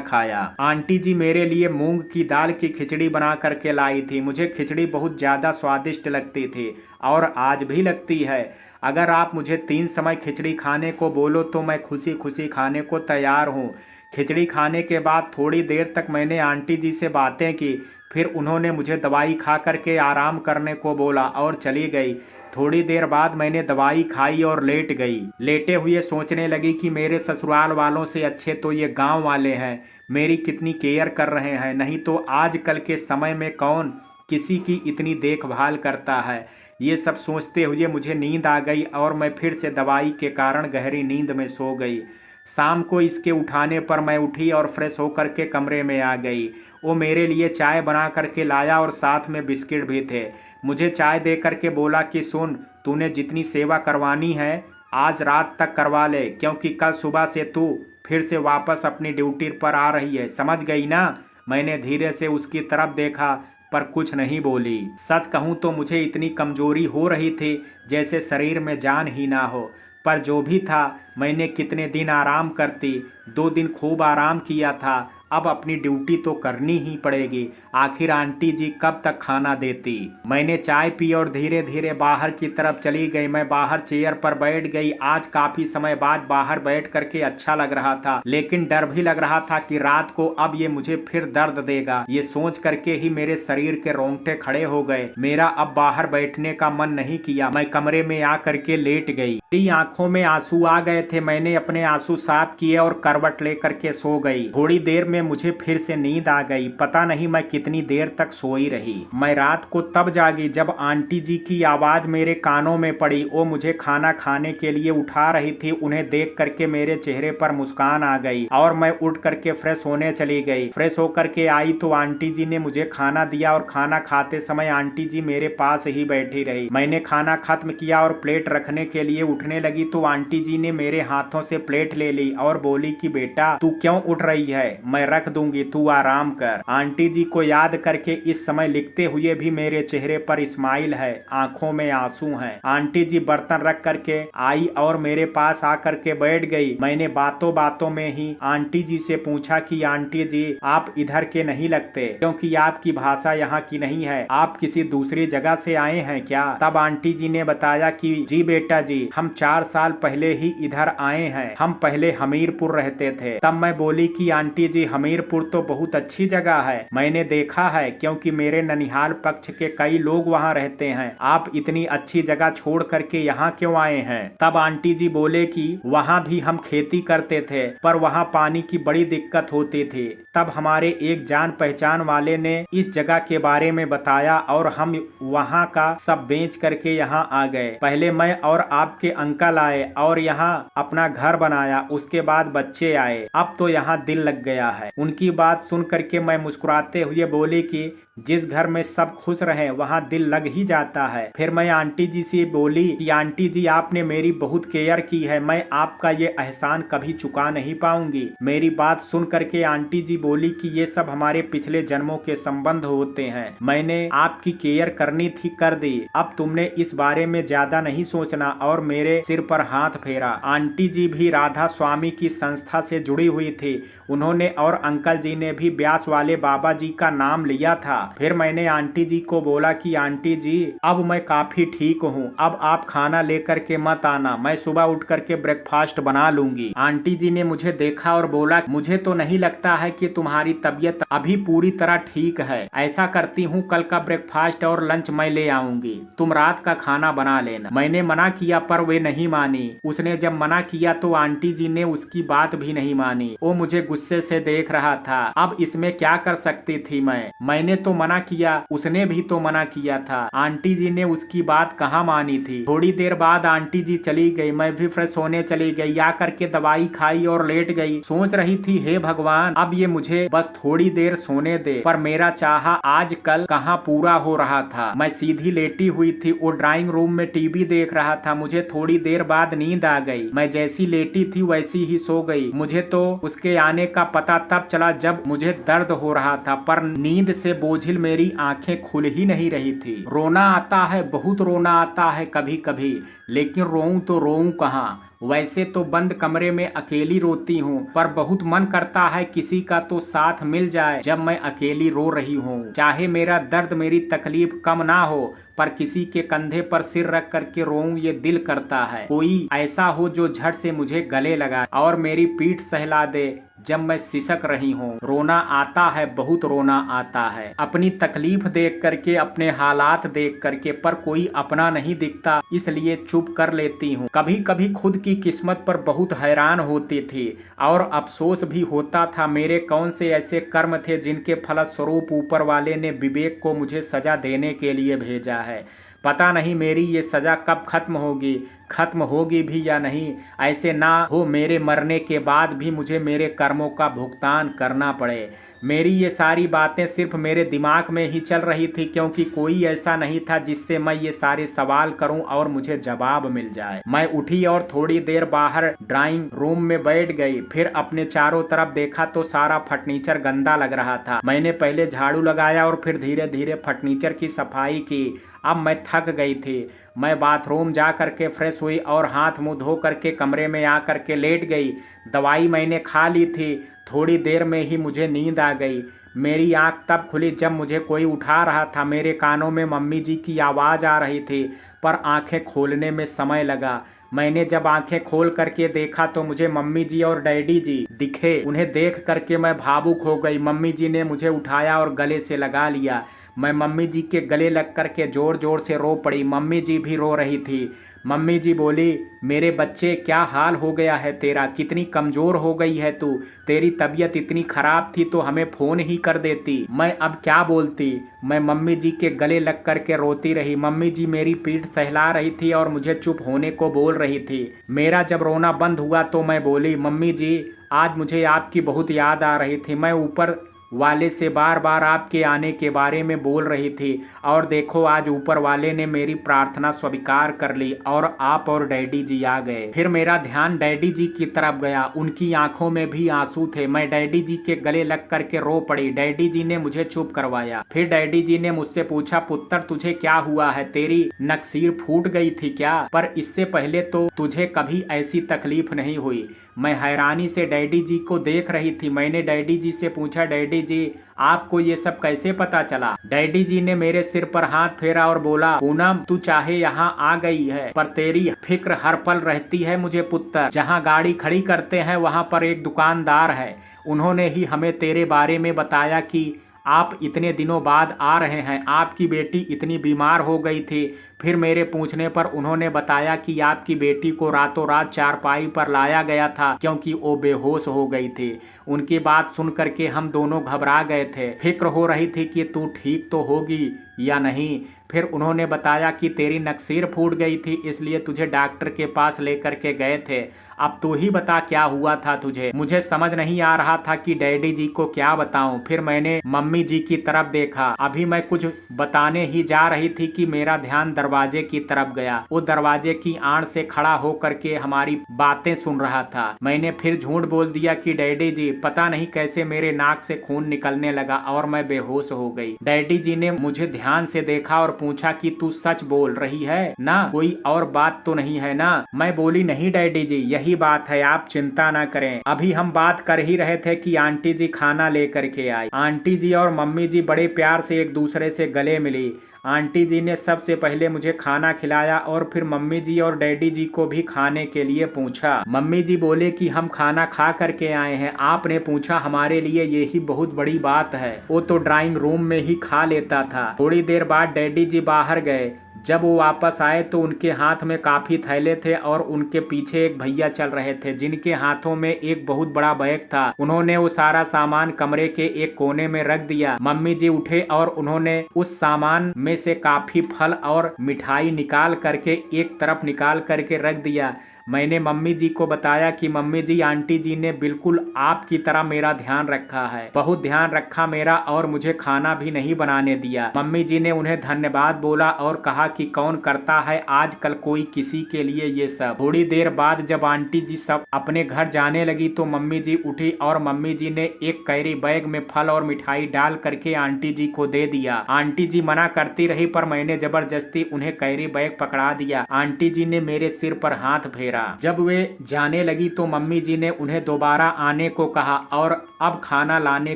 खाया। आंटी जी मेरे लिए मूंग की दाल की खिचड़ी बना करके लाई थी। मुझे खिचड़ी बहुत ज़्यादा स्वादिष्ट लगती थी और आज भी लगती है। अगर आप मुझे 3 समय खिचड़ी खाने को बोलो तो मैं खुशी खुशी खाने को तैयार हूँ। खिचड़ी खाने के बाद थोड़ी देर तक मैंने आंटी जी से बातें की, फिर उन्होंने मुझे दवाई खा करके आराम करने को बोला और चली गई। थोड़ी देर बाद मैंने दवाई खाई और लेट गई। लेटे हुए सोचने लगी कि मेरे ससुराल वालों से अच्छे तो ये गांव वाले हैं, मेरी कितनी केयर कर रहे हैं। नहीं तो आजकल के समय में कौन किसी की इतनी देखभाल करता है। ये सब सोचते हुए मुझे नींद आ गई और मैं फिर से दवाई के कारण गहरी नींद में सो गई। शाम को इसके उठाने पर मैं उठी और फ्रेश होकर के कमरे में आ गई। वो मेरे लिए चाय बना करके लाया और साथ में बिस्किट भी थे। मुझे चाय दे करके बोला कि सुन, तूने जितनी सेवा करवानी है आज रात तक करवा ले, क्योंकि कल सुबह से तू फिर से वापस अपनी ड्यूटी पर आ रही है, समझ गई ना? मैंने धीरे से उसकी तरफ देखा पर कुछ नहीं बोली। सच कहूँ तो मुझे इतनी कमजोरी हो रही थी जैसे शरीर में जान ही ना हो। पर जो भी था, मैंने कितने दिन आराम करती, 2 दिन खूब आराम किया था। अब अपनी ड्यूटी तो करनी ही पड़ेगी। आखिर आंटी जी कब तक खाना देती। मैंने चाय पी और धीरे धीरे बाहर की तरफ चली गई। मैं बाहर चेयर पर बैठ गई। आज काफी समय बाद बाहर बैठ करके अच्छा लग रहा था, लेकिन डर भी लग रहा था कि रात को अब ये मुझे फिर दर्द देगा। ये सोच करके ही मेरे शरीर के रोंगटे खड़े हो गए। मेरा अब बाहर बैठने का मन नहीं किया। मैं कमरे में आ करके लेट गई। मेरी आंखों में आंसू आ गए थे। मैंने अपने आंसू साफ किए और करवट लेकर के सो गई। थोड़ी देर में में मुझे फिर से नींद आ गई। पता नहीं मैं कितनी देर तक सोई रही। मैं रात को तब जागी जब आंटी जी की आवाज मेरे कानों में पड़ी। वो मुझे खाना खाने के लिए उठा रही थी। उन्हें देख करके मेरे चेहरे पर मुस्कान आ गई और मैं उठ करके फ्रेश होने चली गई। फ्रेश होकर के आई तो आंटी जी ने मुझे खाना दिया और खाना खाते समय आंटी जी मेरे पास ही बैठी रही। मैंने खाना खत्म किया और प्लेट रखने के लिए उठने लगी तो आंटी जी ने मेरे हाथों से प्लेट ले ली और बोली कि बेटा तू क्यों उठ रही है, मैं रख दूंगी, तू आराम कर। आंटी जी को याद करके इस समय लिखते हुए भी मेरे चेहरे पर स्माइल है, आंखों में आंसू हैं। आंटी जी बर्तन रख करके आई और मेरे पास आकर के बैठ गई। मैंने बातों बातों में ही आंटी जी से पूछा कि आंटी जी आप इधर के नहीं लगते, क्योंकि आपकी भाषा यहाँ की नहीं है, आप किसी दूसरी जगह से आए हैं क्या? तब आंटी जी ने बताया कि जी बेटा जी, हम 4 साल पहले ही इधर आए हैं, हम पहले हमीरपुर रहते थे। तब मैं बोली कि आंटी जी हमीरपुर तो बहुत अच्छी जगह है, मैंने देखा है, क्योंकि मेरे ननिहाल पक्ष के कई लोग वहाँ रहते हैं, आप इतनी अच्छी जगह छोड़ करके यहाँ क्यों आए हैं? तब आंटी जी बोले कि वहाँ भी हम खेती करते थे पर वहाँ पानी की बड़ी दिक्कत होती थी। तब हमारे एक जान पहचान वाले ने इस जगह के बारे में बताया और हम वहाँ का सब बेच करके यहाँ आ गए। पहले मैं और आपके अंकल आए और यहाँ अपना घर बनाया, उसके बाद बच्चे आए, अब तो यहाँ दिल लग गया है। उनकी बात सुन करके मैं मुस्कुराते हुए बोली कि जिस घर में सब खुश रहे वहाँ दिल लग ही जाता है। फिर मैं आंटी जी से बोली कि आंटी जी आपने मेरी बहुत केयर की है, मैं आपका ये एहसान कभी चुका नहीं पाऊंगी। मेरी बात सुन करके आंटी जी बोली कि ये सब हमारे पिछले जन्मों के संबंध होते हैं, मैंने आपकी केयर करनी थी कर दी, अब तुमने इस बारे में ज्यादा नहीं सोचना, और मेरे सिर पर हाथ फेरा। आंटी जी भी राधा स्वामी की संस्था से जुड़ी हुई थी, उन्होंने और अंकल जी ने भी ब्यास वाले बाबा जी का नाम लिया था। फिर मैंने आंटी जी को बोला कि आंटी जी अब मैं काफी ठीक हूँ, अब आप खाना लेकर के मत आना, मैं सुबह उठ करके ब्रेकफास्ट बना लूंगी। आंटी जी ने मुझे देखा और बोला मुझे तो नहीं लगता है कि तुम्हारी तबीयत अभी पूरी तरह ठीक है, ऐसा करती हूँ कल का ब्रेकफास्ट और लंच मैं ले आऊंगी, तुम रात का खाना बना लेना। मैंने मना किया पर वे नहीं मानी। उसने जब मना किया तो आंटी जी ने उसकी बात भी नहीं मानी। वो मुझे गुस्से से देख रहा था। अब इसमें क्या कर सकती थी मैंने तो मना किया, उसने भी तो मना किया था, आंटी जी ने उसकी बात कहाँ मानी थी। थोड़ी देर बाद आंटी जी चली गई, मैं भी फ्रेश होने चली गई, आ करके दवाई खाई और लेट गई। सोच रही थी हे भगवान अब ये मुझे बस थोड़ी देर सोने दे, पर मेरा चाहा आज कल कहाँ पूरा हो रहा था। मैं सीधी लेटी हुई थी, वो ड्राइंग रूम में टीवी देख रहा था। मुझे थोड़ी देर बाद नींद आ गई, मैं जैसी लेटी थी वैसी ही सो गई। मुझे तो उसके आने का पता तब चला जब मुझे दर्द हो रहा था, पर नींद से बोझिल मेरी आंखें खुल ही नहीं रही थी। रोना आता है, बहुत रोना आता है कभी कभी, लेकिन रोऊं तो रोऊं कहाँ। वैसे तो बंद कमरे में अकेली रोती हूँ, पर बहुत मन करता है किसी का तो साथ मिल जाए जब मैं अकेली रो रही हूँ। चाहे मेरा दर्द मेरी तकलीफ कम ना हो, पर किसी के कंधे पर सिर रख करके रोऊं ये दिल करता है। कोई ऐसा हो जो झट से मुझे गले लगाए और मेरी पीठ सहला दे जब मैं सिसक रही हूँ। रोना आता है, बहुत रोना आता है, अपनी तकलीफ देख करके, अपने हालात देख करके, पर कोई अपना नहीं दिखता, इसलिए चुप कर लेती हूँ। कभी कभी खुद की किस्मत पर बहुत हैरान होती थी और अफसोस भी होता था मेरे कौन से ऐसे कर्म थे जिनके फलस्वरूप ऊपर वाले ने विवेक को मुझे सजा देने के लिए भेजा है। पता नहीं मेरी ये सजा कब खत्म होगी भी या नहीं। ऐसे ना हो मेरे मरने के बाद भी मुझे मेरे कर्मों का भुगतान करना पड़े। मेरी ये सारी बातें सिर्फ मेरे दिमाग में ही चल रही थी, क्योंकि कोई ऐसा नहीं था जिससे मैं ये सारे सवाल करूं और मुझे जवाब मिल जाए। मैं उठी और थोड़ी देर बाहर ड्राइंग रूम में बैठ गई। फिर अपने चारों तरफ देखा तो सारा फर्नीचर गंदा लग रहा था। मैंने पहले झाड़ू लगाया और फिर धीरे धीरे फर्नीचर की सफाई की। अब मैं थक गई थी। मैं बाथरूम जा करके फ्रेश हुई और हाथ मुंह धो करके कमरे में आ करके लेट गई। दवाई मैंने खा ली थी। थोड़ी देर में ही मुझे नींद आ गई। मेरी आंख तब खुली जब मुझे कोई उठा रहा था। मेरे कानों में मम्मी जी की आवाज़ आ रही थी, पर आंखें खोलने में समय लगा। मैंने जब आंखें खोल करके देखा तो मुझे मम्मी जी और डैडी जी दिखे। उन्हें देख करके मैं भावुक हो गई। मम्मी जी ने मुझे उठाया और गले से लगा लिया। मैं मम्मी जी के गले लग करके जोर जोर से रो पड़ी। मम्मी जी भी रो रही थी। मम्मी जी बोली, मेरे बच्चे क्या हाल हो गया है तेरा, कितनी कमजोर हो गई है तू, तेरी तबीयत इतनी खराब थी तो हमें फोन ही कर देती, मैं अब क्या बोलती। मैं मम्मी जी के गले लग कर के रोती रही। मम्मी जी मेरी पीठ सहला रही थी और मुझे चुप होने को बोल रही थी। मेरा जब रोना बंद हुआ तो मैं बोली, मम्मी जी आज मुझे आपकी बहुत याद आ रही थी, मैं ऊपर वाले से बार बार आपके आने के बारे में बोल रही थी और देखो आज ऊपर वाले ने मेरी प्रार्थना स्वीकार कर ली और आप और डैडी जी आ गए। फिर मेरा ध्यान डैडी जी की तरफ गया, उनकी आंखों में भी आंसू थे। मैं डैडी जी के गले लग करके रो पड़ी। डैडी जी ने मुझे चुप करवाया। फिर डैडी जी ने मुझसे पूछा, पुत्र तुझे क्या हुआ है, तेरी नकसीर फूट गई थी क्या, पर इससे पहले तो तुझे कभी ऐसी तकलीफ नहीं हुई। मैं हैरानी से डैडी जी को देख रही थी। मैंने डैडी जी से पूछा, डैडी जी आपको ये सब कैसे पता चला। डैडी जी ने मेरे सिर पर हाथ फेरा और बोला, पूनम तू चाहे यहाँ आ गई है पर तेरी फिक्र हर पल रहती है मुझे पुत्र। जहाँ गाड़ी खड़ी करते हैं वहाँ पर एक दुकानदार है, उन्होंने ही हमें तेरे बारे में बताया कि आप इतने दिनों बाद आ रहे हैं, आपकी बेटी इतनी बीमार हो गई थी। फिर मेरे पूछने पर उन्होंने बताया कि आपकी बेटी को रातों रात चारपाई पर लाया गया था क्योंकि वो बेहोश हो गई थी। उनकी बात सुन करके हम दोनों घबरा गए थे, फिक्र हो रही थी कि तू ठीक तो होगी या नहीं। फिर उन्होंने बताया कि तेरी नकसीर फूट गई थी इसलिए तुझे डॉक्टर के पास लेकर के गए थे। अब तू ही बता क्या हुआ था तुझे। मुझे समझ नहीं आ रहा था कि डैडी जी को क्या बताऊं। फिर मैंने मम्मी जी की तरफ देखा। अभी मैं कुछ बताने ही जा रही थी कि मेरा ध्यान दरवाजे की तरफ गया। वो दरवाजे की आड़ से खड़ा होकर के हमारी बातें सुन रहा था। मैंने फिर झूठ बोल दिया कि डैडी जी पता नहीं कैसे मेरे नाक से खून निकलने लगा और मैं बेहोश हो गई। डैडी जी ने मुझे ध्यान से देखा और पूछा कि तू सच बोल रही है ना, कोई और बात तो नहीं है ना। मैं बोली, नहीं डैडी जी यही बात है, आप चिंता ना करें। अभी हम बात कर ही रहे थे कि आंटी जी खाना लेकर के आई। आंटी जी और मम्मी जी बड़े प्यार से एक दूसरे से गले मिली। आंटी जी ने सबसे पहले मुझे खाना खिलाया और फिर मम्मी जी और डैडी जी को भी खाने के लिए पूछा। मम्मी जी बोले कि हम खाना खा करके आए हैं, आपने पूछा हमारे लिए यही बहुत बड़ी बात है। वो तो ड्राइंग रूम में ही खा लेता था। थोड़ी देर बाद डैडी जी बाहर गए। जब वो वापस आए तो उनके हाथ में काफी थैले थे और उनके पीछे एक भैया चल रहे थे जिनके हाथों में एक बहुत बड़ा बैग था। उन्होंने वो सारा सामान कमरे के एक कोने में रख दिया। मम्मी जी उठे और उन्होंने उस सामान में से काफी फल और मिठाई निकाल करके एक तरफ निकाल करके रख दिया। मैंने मम्मी जी को बताया कि मम्मी जी आंटी जी ने बिल्कुल आपकी तरह मेरा ध्यान रखा है, बहुत ध्यान रखा मेरा और मुझे खाना भी नहीं बनाने दिया। मम्मी जी ने उन्हें धन्यवाद बोला और कहा कि कौन करता है आजकल कोई किसी के लिए ये सब। थोड़ी देर बाद जब आंटी जी सब अपने घर जाने लगी तो मम्मी जी उठी और मम्मी जी ने एक कैरी बैग में फल और मिठाई डाल करके आंटी जी को दे दिया। आंटी जी मना करती रही पर मैंने जबरदस्ती उन्हें कैरी बैग पकड़ा दिया। आंटी जी ने मेरे सिर पर हाथ फेरा। जब वे जाने लगी तो मम्मी जी ने उन्हें दोबारा आने को कहा और अब खाना लाने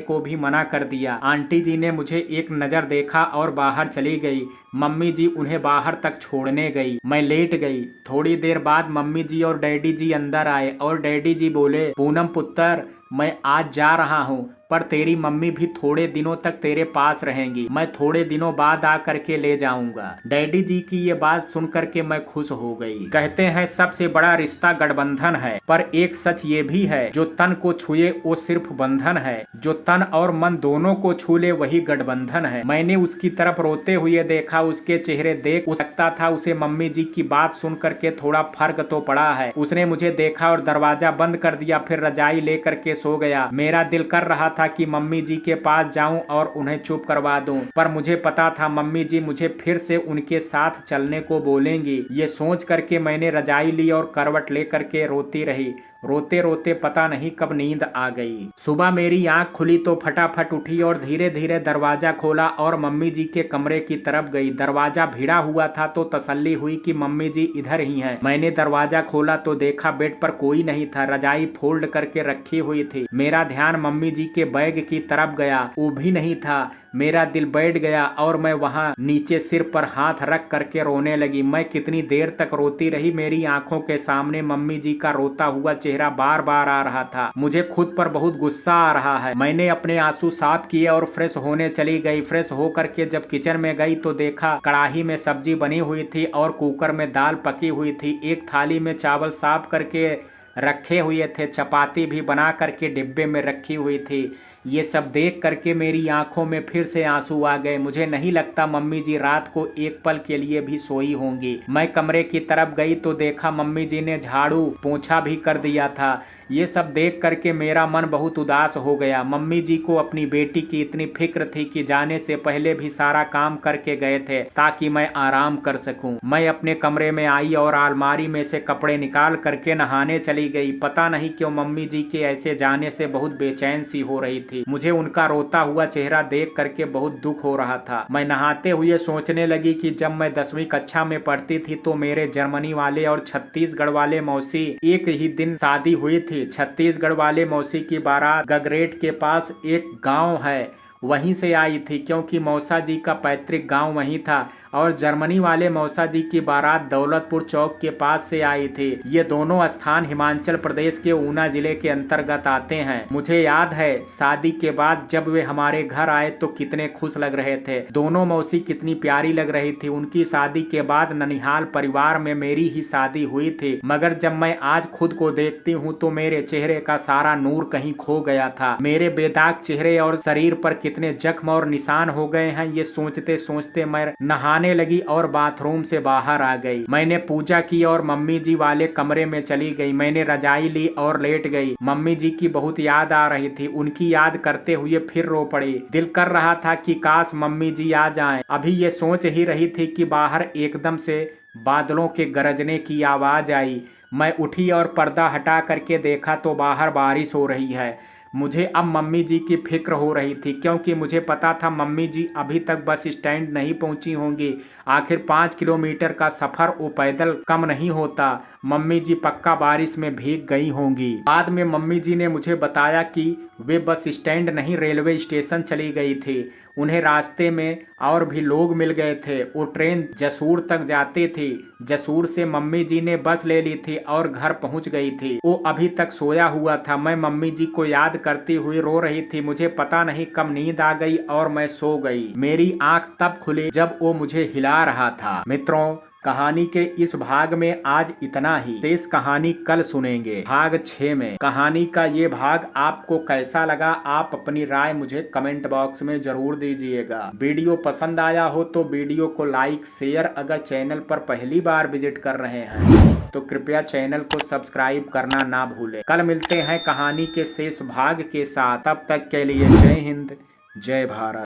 को भी मना कर दिया। आंटी जी ने मुझे एक नजर देखा और बाहर चली गई। मम्मी जी उन्हें बाहर तक छोड़ने गई। मैं लेट गई। थोड़ी देर बाद मम्मी जी और डैडी जी अंदर आए और डैडी जी बोले, पूनम पुत्र मैं आज जा रहा हूँ पर तेरी मम्मी भी थोड़े दिनों तक तेरे पास रहेंगी, मैं थोड़े दिनों बाद आ करके ले जाऊंगा। डैडी जी की ये बात सुन करके मैं खुश हो गई। कहते हैं सबसे बड़ा रिश्ता गठबंधन है, पर एक सच ये भी है जो तन को छुए वो सिर्फ बंधन है, जो तन और मन दोनों को छू ले वही गठबंधन है। मैंने उसकी तरफ रोते हुए देखा। उसके चेहरे देख सकता था उसे मम्मी जी की बात सुन करके थोड़ा फर्क तो पड़ा है। उसने मुझे देखा और दरवाजा बंद कर दिया, फिर रजाई लेकर के सो गया। मेरा दिल कर रहा था कि मम्मी जी के पास जाऊं और उन्हें चुप करवा दूं, पर मुझे पता था मम्मी जी मुझे फिर से उनके साथ चलने को बोलेंगी। ये सोच करके मैंने रजाई ली और करवट लेकर के रोती रही। रोते रोते पता नहीं कब नींद आ गई। सुबह मेरी आंख खुली तो फटाफट उठी और धीरे धीरे दरवाजा खोला और मम्मी जी के कमरे की तरफ गई। दरवाजा भिड़ा हुआ था तो तसल्ली हुई कि मम्मी जी इधर ही हैं। मैंने दरवाजा खोला तो देखा बेड पर कोई नहीं था, रजाई फोल्ड करके रखी हुई हुई थी। मेरा ध्यान मम्मी जी के बैग की तरफ गया, वो भी नहीं था। मेरा दिल बैठ गया और मैं वहां नीचे सिर पर हाथ रख करके रोने लगी। मैं कितनी देर तक रोती रही। मेरी आंखों के सामने मम्मी जी का रोता हुआ चेहरा बार बार आ रहा था। मुझे खुद पर बहुत गुस्सा आ रहा है। मैंने अपने आंसू साफ किए और फ्रेश होने चली गई। फ्रेश होकर के जब किचन में गई तो देखा कढ़ाई में सब्जी बनी हुई थी और कुकर में दाल पकी हुई थी। एक थाली में चावल साफ करके रखे हुए थे, चपाती भी बना करके डिब्बे में रखी हुई थी। ये सब देख करके मेरी आंखों में फिर से आंसू आ गए। मुझे नहीं लगता मम्मी जी रात को एक पल के लिए भी सोई होंगी। मैं कमरे की तरफ गई तो देखा मम्मी जी ने झाड़ू पोंछा भी कर दिया था। ये सब देख करके मेरा मन बहुत उदास हो गया। मम्मी जी को अपनी बेटी की इतनी फिक्र थी कि जाने से पहले भी सारा काम करके गए थे ताकि मैं आराम कर सकूं। मैं अपने कमरे में आई और अलमारी में से कपड़े निकाल करके नहाने चली गई। पता नहीं क्यों मम्मी जी के ऐसे जाने से बहुत बेचैन सी हो रही थी। मुझे उनका रोता हुआ चेहरा देख करके बहुत दुख हो रहा था। मैं नहाते हुए सोचने लगी कि जब मैं 10वीं कक्षा में पढ़ती थी तो मेरे जर्मनी वाले और छत्तीसगढ़ वाले मौसी एक ही दिन शादी हुई थी। छत्तीसगढ़ वाले मौसी की बारात गगरेट के पास एक गांव है वहीं से आई थी, क्योंकि मौसा जी का पैतृक गांव वहीं था। और जर्मनी वाले मौसा जी की बारात दौलतपुर चौक के पास से आई थी। ये दोनों स्थान हिमाचल प्रदेश के ऊना जिले के अंतर्गत आते हैं। मुझे याद है शादी के बाद जब वे हमारे घर आए तो कितने खुश लग रहे थे। दोनों मौसी कितनी प्यारी लग रही थी। उनकी शादी के बाद ननिहाल परिवार में मेरी ही शादी हुई थी, मगर जब मैं आज खुद को देखती हूँ तो मेरे चेहरे का सारा नूर कहीं खो गया था। मेरे बेदाग चेहरे और शरीर पर कितने जख्म और निशान हो गए हैं, ये सोचते सोचते मैं नहाने लगी और बाथरूम से बाहर आ गई। मैंने पूजा की और मम्मी जी वाले कमरे में चली गई। मैंने रजाई ली और लेट गई। मम्मी जी की बहुत याद आ रही थी। उनकी याद करते हुए फिर रो पड़ी। दिल कर रहा था कि काश मम्मी जी आ जाएं। अभी ये सोच ही रही थी कि बाहर एकदम से बादलों के गरजने की आवाज आई। मैं उठी और पर्दा हटा करके देखा तो बाहर बारिश हो रही है। मुझे अब मम्मी जी की फिक्र हो रही थी, क्योंकि मुझे पता था मम्मी जी अभी तक बस स्टैंड नहीं पहुंची होंगी। आखिर 5 किलोमीटर का सफर वो पैदल कम नहीं होता। मम्मी जी पक्का बारिश में भीग गई होंगी। बाद में मम्मी जी ने मुझे बताया कि वे बस स्टैंड नहीं रेलवे स्टेशन चली गई थी। उन्हें रास्ते में और भी लोग मिल गए थे। वो ट्रेन जसूर तक जाती थी। जसूर से मम्मी जी ने बस ले ली थी और घर पहुंच गई थी। वो अभी तक सोया हुआ था। मैं मम्मी जी को याद करती हुई रो रही थी। मुझे पता नहीं कब नींद आ गई और मैं सो गई। मेरी आंख तब खुली जब वो मुझे हिला रहा था। मित्रों, कहानी के इस भाग में आज इतना ही। शेष कहानी कल सुनेंगे भाग 6 में। कहानी का ये भाग आपको कैसा लगा, आप अपनी राय मुझे कमेंट बॉक्स में जरूर दीजिएगा। वीडियो पसंद आया हो तो वीडियो को लाइक शेयर, अगर चैनल पर पहली बार विजिट कर रहे हैं तो कृपया चैनल को सब्सक्राइब करना ना भूलें। कल मिलते हैं कहानी के शेष भाग के साथ। तब तक के लिए जय हिंद, जय भारत।